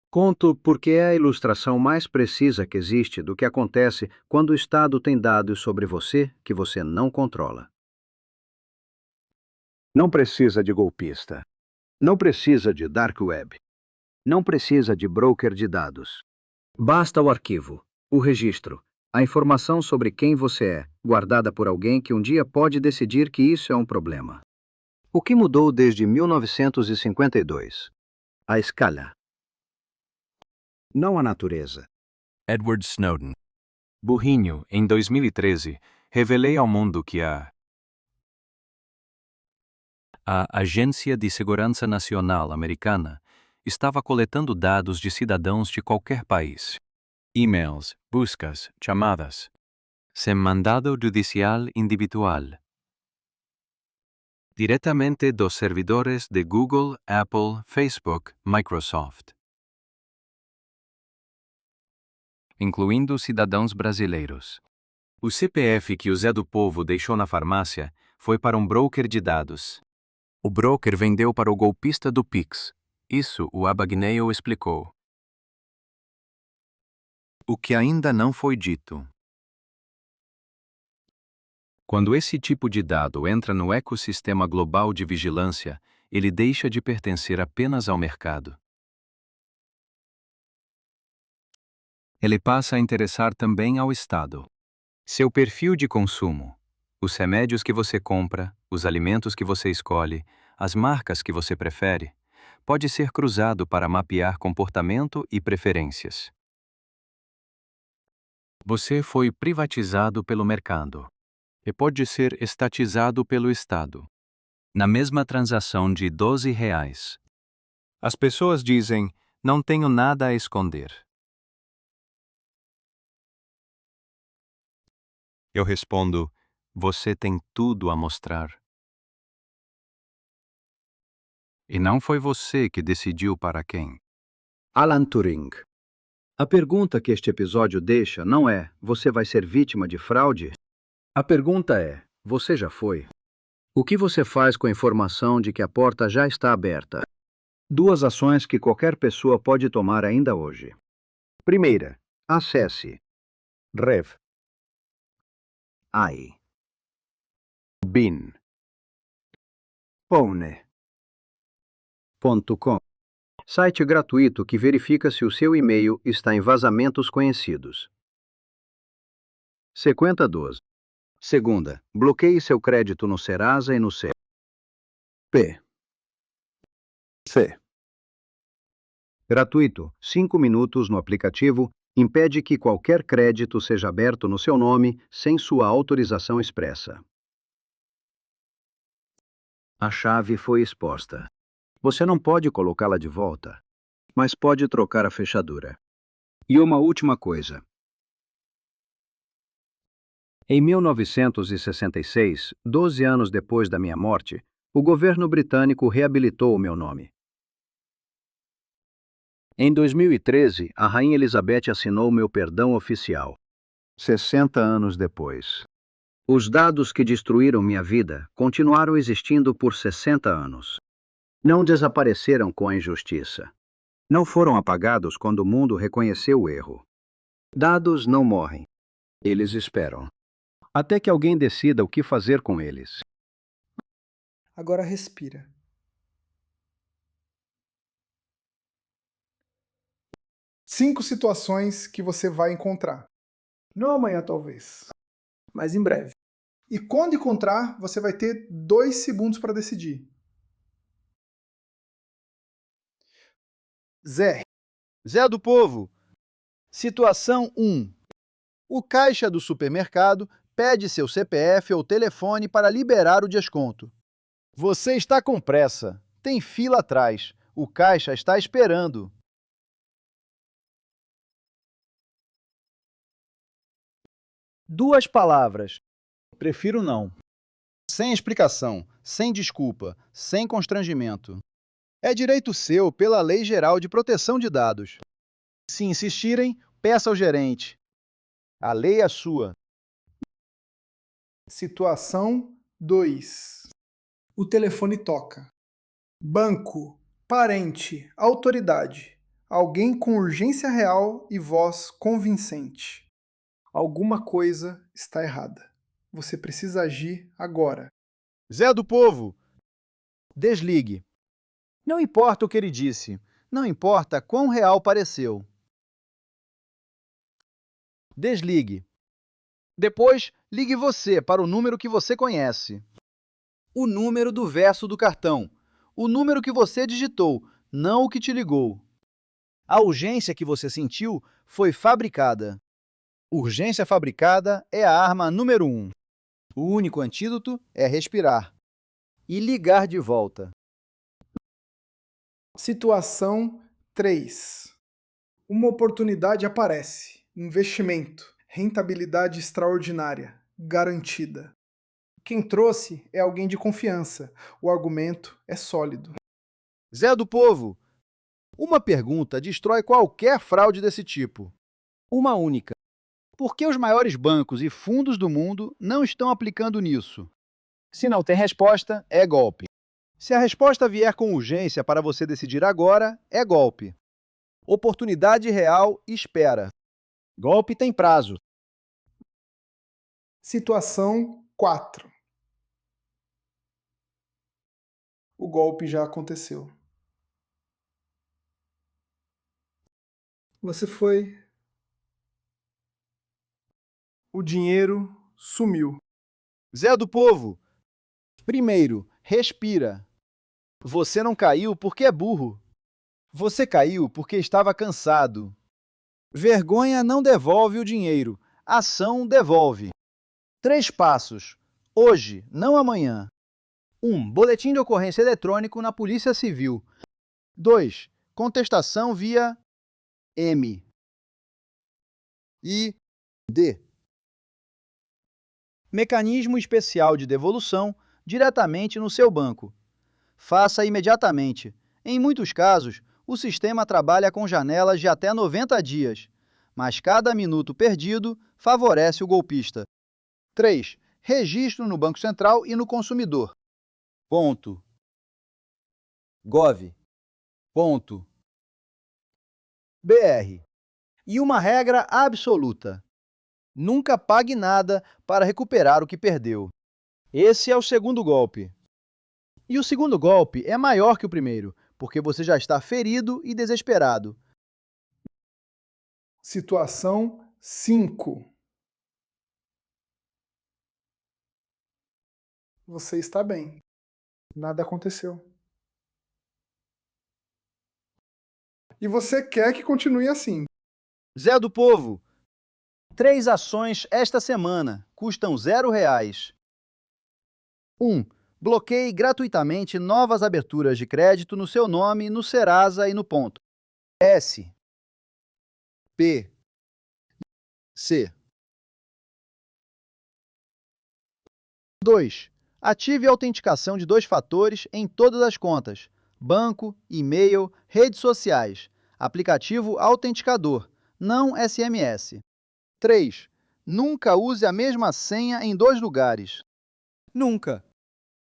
A: Conto porque é a ilustração mais precisa que existe do que acontece quando o Estado tem dados sobre você que você não controla. Não precisa de golpista. Não precisa de dark web. Não precisa de broker de dados. Basta o arquivo, o registro, a informação sobre quem você é, guardada por alguém que um dia pode decidir que isso é um problema. O que mudou desde 1952? A escala. Não a natureza.
K: Edward Snowden. Burrinho, em 2013, revelei ao mundo que a Agência de Segurança Nacional americana estava coletando dados de cidadãos de qualquer país. E-mails, buscas, chamadas. Sem mandado judicial individual. Diretamente dos servidores de Google, Apple, Facebook, Microsoft. Incluindo cidadãos brasileiros. O CPF que o Zé do Povo deixou na farmácia foi para um broker de dados. O broker vendeu para o golpista do Pix. Isso o Abagnale explicou. O que ainda não foi dito. Quando esse tipo de dado entra no ecossistema global de vigilância, ele deixa de pertencer apenas ao mercado. Ele passa a interessar também ao Estado. Seu perfil de consumo, os remédios que você compra, os alimentos que você escolhe, as marcas que você prefere, pode ser cruzado para mapear comportamento e preferências. Você foi privatizado pelo mercado e pode ser estatizado pelo Estado. Na mesma transação de R$ 12. As pessoas dizem, não tenho nada a esconder. Eu respondo, você tem tudo a mostrar. E não foi você que decidiu para quem.
A: Alan Turing. A pergunta que este episódio deixa não é: você vai ser vítima de fraude? A pergunta é: você já foi? O que você faz com a informação de que a porta já está aberta? Duas ações que qualquer pessoa pode tomar ainda hoje. Primeira, acesse Rev. Ai. Bin. Pone.com. Site gratuito que verifica se o seu e-mail está em vazamentos conhecidos. Sequenta 12. Segunda, bloqueie seu crédito no Serasa e no C. Gratuito, 5 minutos no aplicativo, impede que qualquer crédito seja aberto no seu nome sem sua autorização expressa. A chave foi exposta. Você não pode colocá-la de volta, mas pode trocar a fechadura. E uma última coisa. Em 1966, 12 anos depois da minha morte, o governo britânico reabilitou o meu nome. Em 2013, a Rainha Elizabeth assinou meu perdão oficial. 60 anos depois. Os dados que destruíram minha vida continuaram existindo por 60 anos. Não desapareceram com a injustiça. Não foram apagados quando o mundo reconheceu o erro. Dados não morrem. Eles esperam. Até que alguém decida o que fazer com eles.
B: Agora respira. Cinco situações que você vai encontrar. Não amanhã, talvez, mas em breve. E quando encontrar, você vai ter 2 segundos para decidir. Zé.
E: Zé do Povo. Situação 1. O caixa do supermercado pede seu CPF ou telefone para liberar o desconto. Você está com pressa. Tem fila atrás. O caixa está esperando. 2 palavras. Prefiro não. Sem explicação, sem desculpa, sem constrangimento. É direito seu pela Lei Geral de Proteção de Dados. Se insistirem, peça ao gerente. A lei é sua.
B: Situação 2. O telefone toca. Banco, parente, autoridade. Alguém com urgência real e voz convincente. Alguma coisa está errada. Você precisa agir agora.
E: Zé do Povo! Desligue. Não importa o que ele disse. Não importa quão real pareceu. Desligue. Depois, ligue você para o número que você conhece. O número do verso do cartão. O número que você digitou, não o que te ligou. A urgência que você sentiu foi fabricada. Urgência fabricada é a arma número 1. O único antídoto é respirar. E ligar de volta.
B: Situação 3. Uma oportunidade aparece. Investimento. Rentabilidade extraordinária. Garantida. Quem trouxe é alguém de confiança. O argumento é sólido.
E: Zé do Povo! Uma pergunta destrói qualquer fraude desse tipo. Uma única. Por que os maiores bancos e fundos do mundo não estão aplicando nisso? Se não tem resposta, é golpe. Se a resposta vier com urgência para você decidir agora, é golpe. Oportunidade real espera. Golpe tem prazo.
B: Situação 4. O golpe já aconteceu. Você foi. O dinheiro sumiu.
E: Zé do Povo! Primeiro, respira. Você não caiu porque é burro. Você caiu porque estava cansado. Vergonha não devolve o dinheiro. Ação devolve. 3 passos. Hoje, não amanhã. 1. Boletim de ocorrência eletrônico na Polícia Civil. 2. Contestação via M. E D. Mecanismo especial de devolução diretamente no seu banco. Faça imediatamente. Em muitos casos, o sistema trabalha com janelas de até 90 dias, mas cada minuto perdido favorece o golpista. 3. Registro no Banco Central e no consumidor. Ponto. Gov. Ponto. BR. E uma regra absoluta. Nunca pague nada para recuperar o que perdeu. Esse é o segundo golpe. E o segundo golpe é maior que o primeiro, porque você já está ferido e desesperado.
B: Situação 5. Você está bem. Nada aconteceu. E você quer que continue assim.
E: Zé do Povo! 3 ações esta semana, custam R$0. 1. Bloqueie gratuitamente novas aberturas de crédito no seu nome, no Serasa e no Ponto. S. P. C. 2. Ative a autenticação de 2 fatores em todas as contas: banco, e-mail, redes sociais, aplicativo autenticador, não SMS. 3. Nunca use a mesma senha em 2 lugares. Nunca.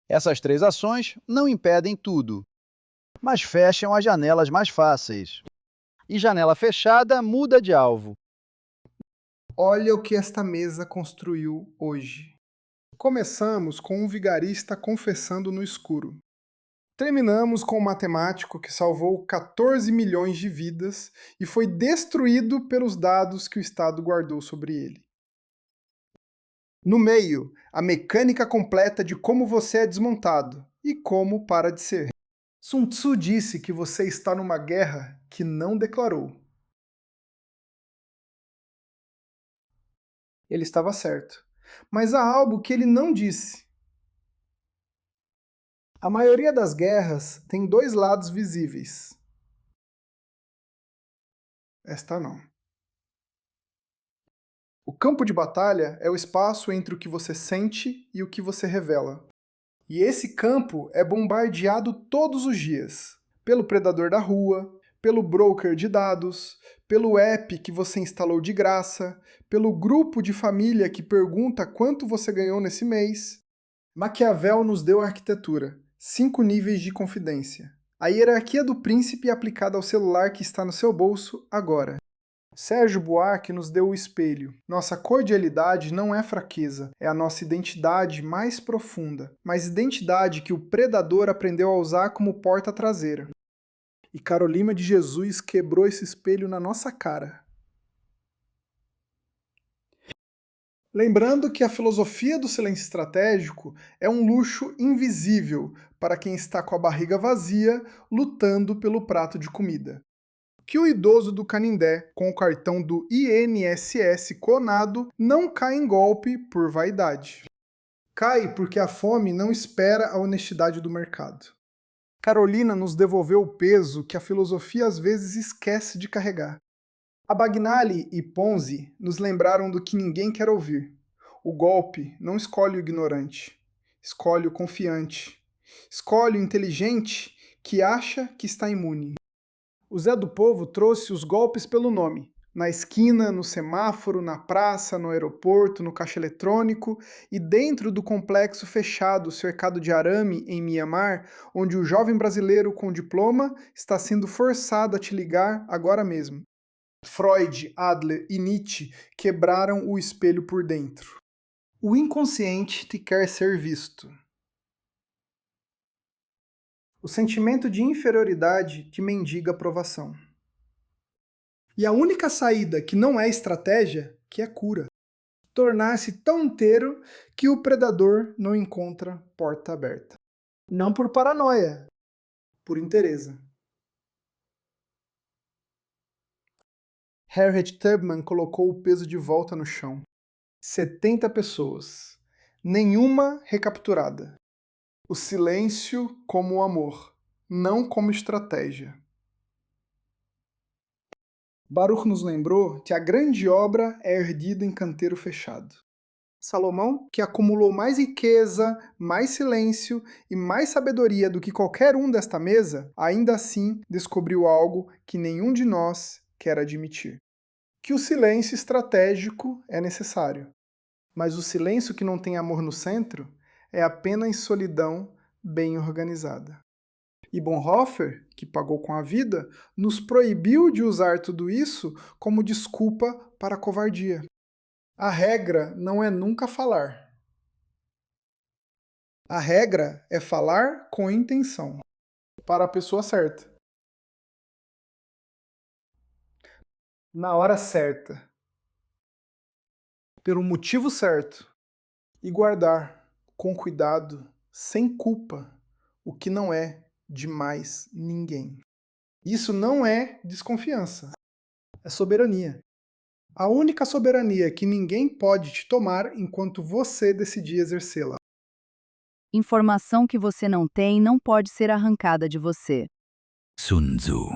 E: Essas 3 ações não impedem tudo, mas fecham as janelas mais fáceis. E janela fechada muda de alvo.
B: Olha o que esta mesa construiu hoje. Começamos com um vigarista confessando no escuro. Terminamos com um matemático que salvou 14 milhões de vidas e foi destruído pelos dados que o Estado guardou sobre ele. No meio, a mecânica completa de como você é desmontado e como para de ser. Sun Tzu disse que você está numa guerra que não declarou. Ele estava certo. Mas há algo que ele não disse. A maioria das guerras tem 2 lados visíveis. Esta não. O campo de batalha é o espaço entre o que você sente e o que você revela. E esse campo é bombardeado todos os dias, pelo predador da rua, pelo broker de dados, pelo app que você instalou de graça, pelo grupo de família que pergunta quanto você ganhou nesse mês. Maquiavel nos deu a arquitetura, 5 níveis de confidência. A hierarquia do príncipe aplicada ao celular que está no seu bolso agora. Sérgio Buarque nos deu o espelho. Nossa cordialidade não é fraqueza, é a nossa identidade mais profunda, mas identidade que o predador aprendeu a usar como porta traseira. E Carolina de Jesus quebrou esse espelho na nossa cara. Lembrando que a filosofia do silêncio estratégico é um luxo invisível para quem está com a barriga vazia lutando pelo prato de comida. Que o idoso do Canindé, com o cartão do INSS clonado, não cai em golpe por vaidade. Cai porque a fome não espera a honestidade do mercado. Carolina nos devolveu o peso que a filosofia às vezes esquece de carregar. A Bagnali e Ponzi nos lembraram do que ninguém quer ouvir. O golpe não escolhe o ignorante, escolhe o confiante, escolhe o inteligente que acha que está imune. O Zé do Povo trouxe os golpes pelo nome. Na esquina, no semáforo, na praça, no aeroporto, no caixa eletrônico e dentro do complexo fechado cercado de arame em Mianmar, onde o jovem brasileiro com diploma está sendo forçado a te ligar agora mesmo. Freud, Adler e Nietzsche quebraram o espelho por dentro. O inconsciente te quer ser visto. O sentimento de inferioridade te mendiga aprovação. E a única saída que não é estratégia, que é cura. Tornar-se tão inteiro que o predador não encontra porta aberta. Não por paranoia, por inteireza. Harriet Tubman colocou o peso de volta no chão. 70 pessoas. Nenhuma recapturada. O silêncio como o amor, não como estratégia. Baruch nos lembrou que a grande obra é erguida em canteiro fechado. Salomão, que acumulou mais riqueza, mais silêncio e mais sabedoria do que qualquer um desta mesa, ainda assim descobriu algo que nenhum de nós quer admitir. Que o silêncio estratégico é necessário, mas o silêncio que não tem amor no centro é apenas solidão bem organizada. E Bonhoeffer, que pagou com a vida, nos proibiu de usar tudo isso como desculpa para a covardia. A regra não é nunca falar. A regra é falar com intenção, para a pessoa certa. Na hora certa. Pelo motivo certo. E guardar, com cuidado, sem culpa, o que não é de mais ninguém. Isso não é desconfiança, é soberania. A única soberania que ninguém pode te tomar enquanto você decidir exercê-la.
J: Informação que você não tem não pode ser arrancada de você.
D: Sun Tzu.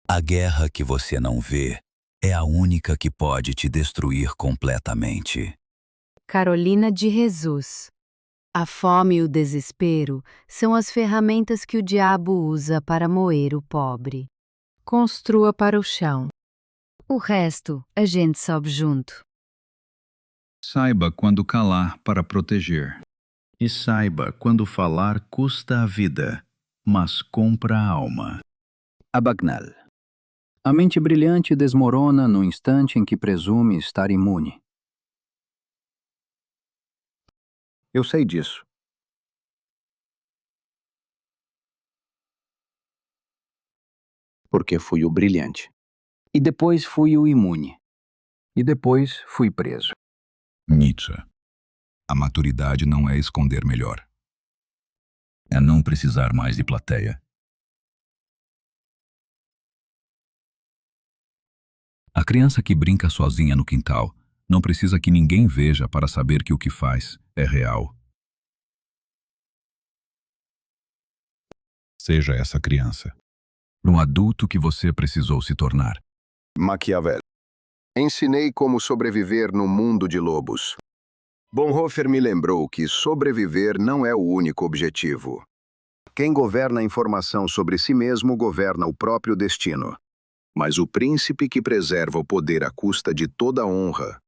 D: A guerra que você não vê é a única que pode te destruir completamente.
G: Carolina de Jesus. A fome e o desespero são as ferramentas que o diabo usa para moer o pobre. Construa para o chão. O resto, a gente sobe junto.
A: Saiba quando calar para proteger. E saiba quando falar custa a vida, mas compra a alma. Abagnale. A mente brilhante desmorona no instante em que presume estar imune. Eu sei disso. Porque fui o brilhante. E depois fui o imune. E depois fui preso.
F: Nietzsche. A maturidade não é esconder melhor. É não precisar mais de plateia. A criança que brinca sozinha no quintal não precisa que ninguém veja para saber que o que faz é real. Seja essa criança. Um adulto que você precisou se tornar.
C: Maquiavel. Ensinei como sobreviver no mundo de lobos. Bonhoeffer me lembrou que sobreviver não é o único objetivo. Quem governa a informação sobre si mesmo governa o próprio destino. Mas o príncipe que preserva o poder à custa de toda honra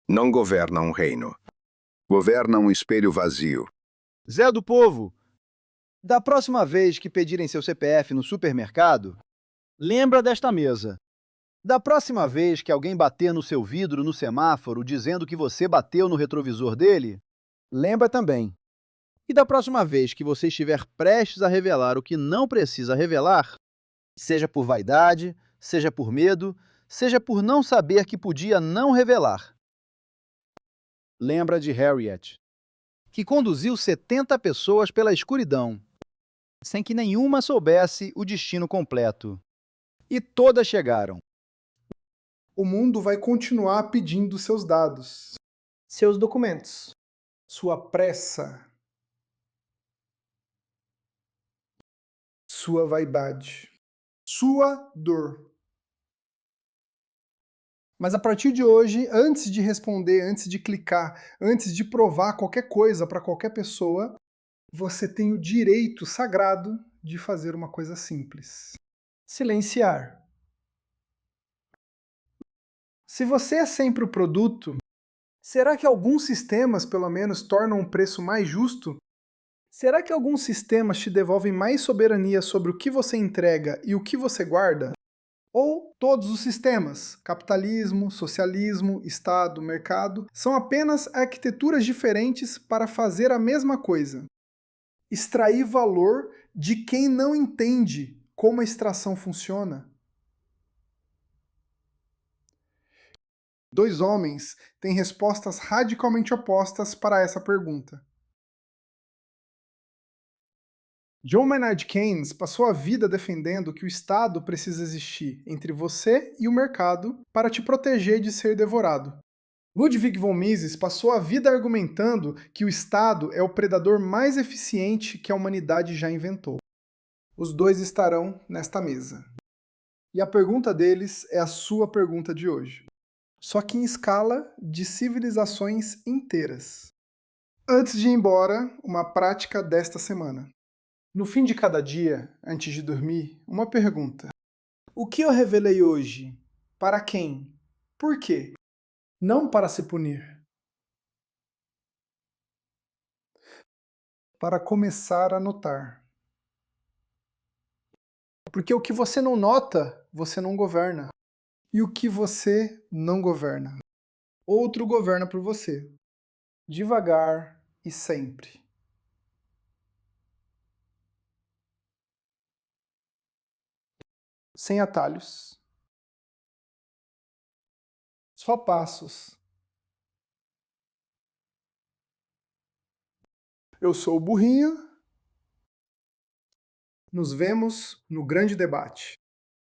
C: não governa um reino. Governa um espelho vazio.
E: Zé do Povo, da próxima vez que pedirem seu CPF no supermercado, lembra desta mesa. Da próxima vez que alguém bater no seu vidro no semáforo dizendo que você bateu no retrovisor dele, lembra também. E da próxima vez que você estiver prestes a revelar o que não precisa revelar, seja por vaidade, seja por medo, seja por não saber que podia não revelar. Lembra de Harriet, que conduziu 70 pessoas pela escuridão, sem que nenhuma soubesse o destino completo. E todas chegaram.
B: O mundo vai continuar pedindo seus dados, seus documentos, sua pressa, sua vaidade, sua dor. Mas a partir de hoje, antes de responder, antes de clicar, antes de provar qualquer coisa para qualquer pessoa, você tem o direito sagrado de fazer uma coisa simples: silenciar. Se você é sempre o produto, será que alguns sistemas, pelo menos, tornam um preço mais justo? Será que alguns sistemas te devolvem mais soberania sobre o que você entrega e o que você guarda? Ou todos os sistemas, capitalismo, socialismo, Estado, mercado, são apenas arquiteturas diferentes para fazer a mesma coisa? Extrair valor de quem não entende como a extração funciona. Dois homens têm respostas radicalmente opostas para essa pergunta. John Maynard Keynes passou a vida defendendo que o Estado precisa existir entre você e o mercado para te proteger de ser devorado. Ludwig von Mises passou a vida argumentando que o Estado é o predador mais eficiente que a humanidade já inventou. Os dois estarão nesta mesa. E a pergunta deles é a sua pergunta de hoje. Só que em escala de civilizações inteiras. Antes de ir embora, uma prática desta semana. No fim de cada dia, antes de dormir, uma pergunta. O que eu revelei hoje? Para quem? Por quê? Não para se punir. Para começar a notar. Porque o que você não nota, você não governa. E o que você não governa, outro governa por você. Devagar e sempre. Sem atalhos. Só passos. Eu sou o Burrinho. Nos vemos no grande debate.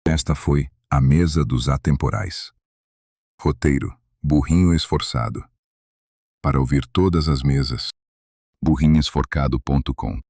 C: Esta foi A Mesa dos Atemporais. Roteiro: Burrinho Esforçado. Para ouvir todas as mesas, burrinhoesforcado.com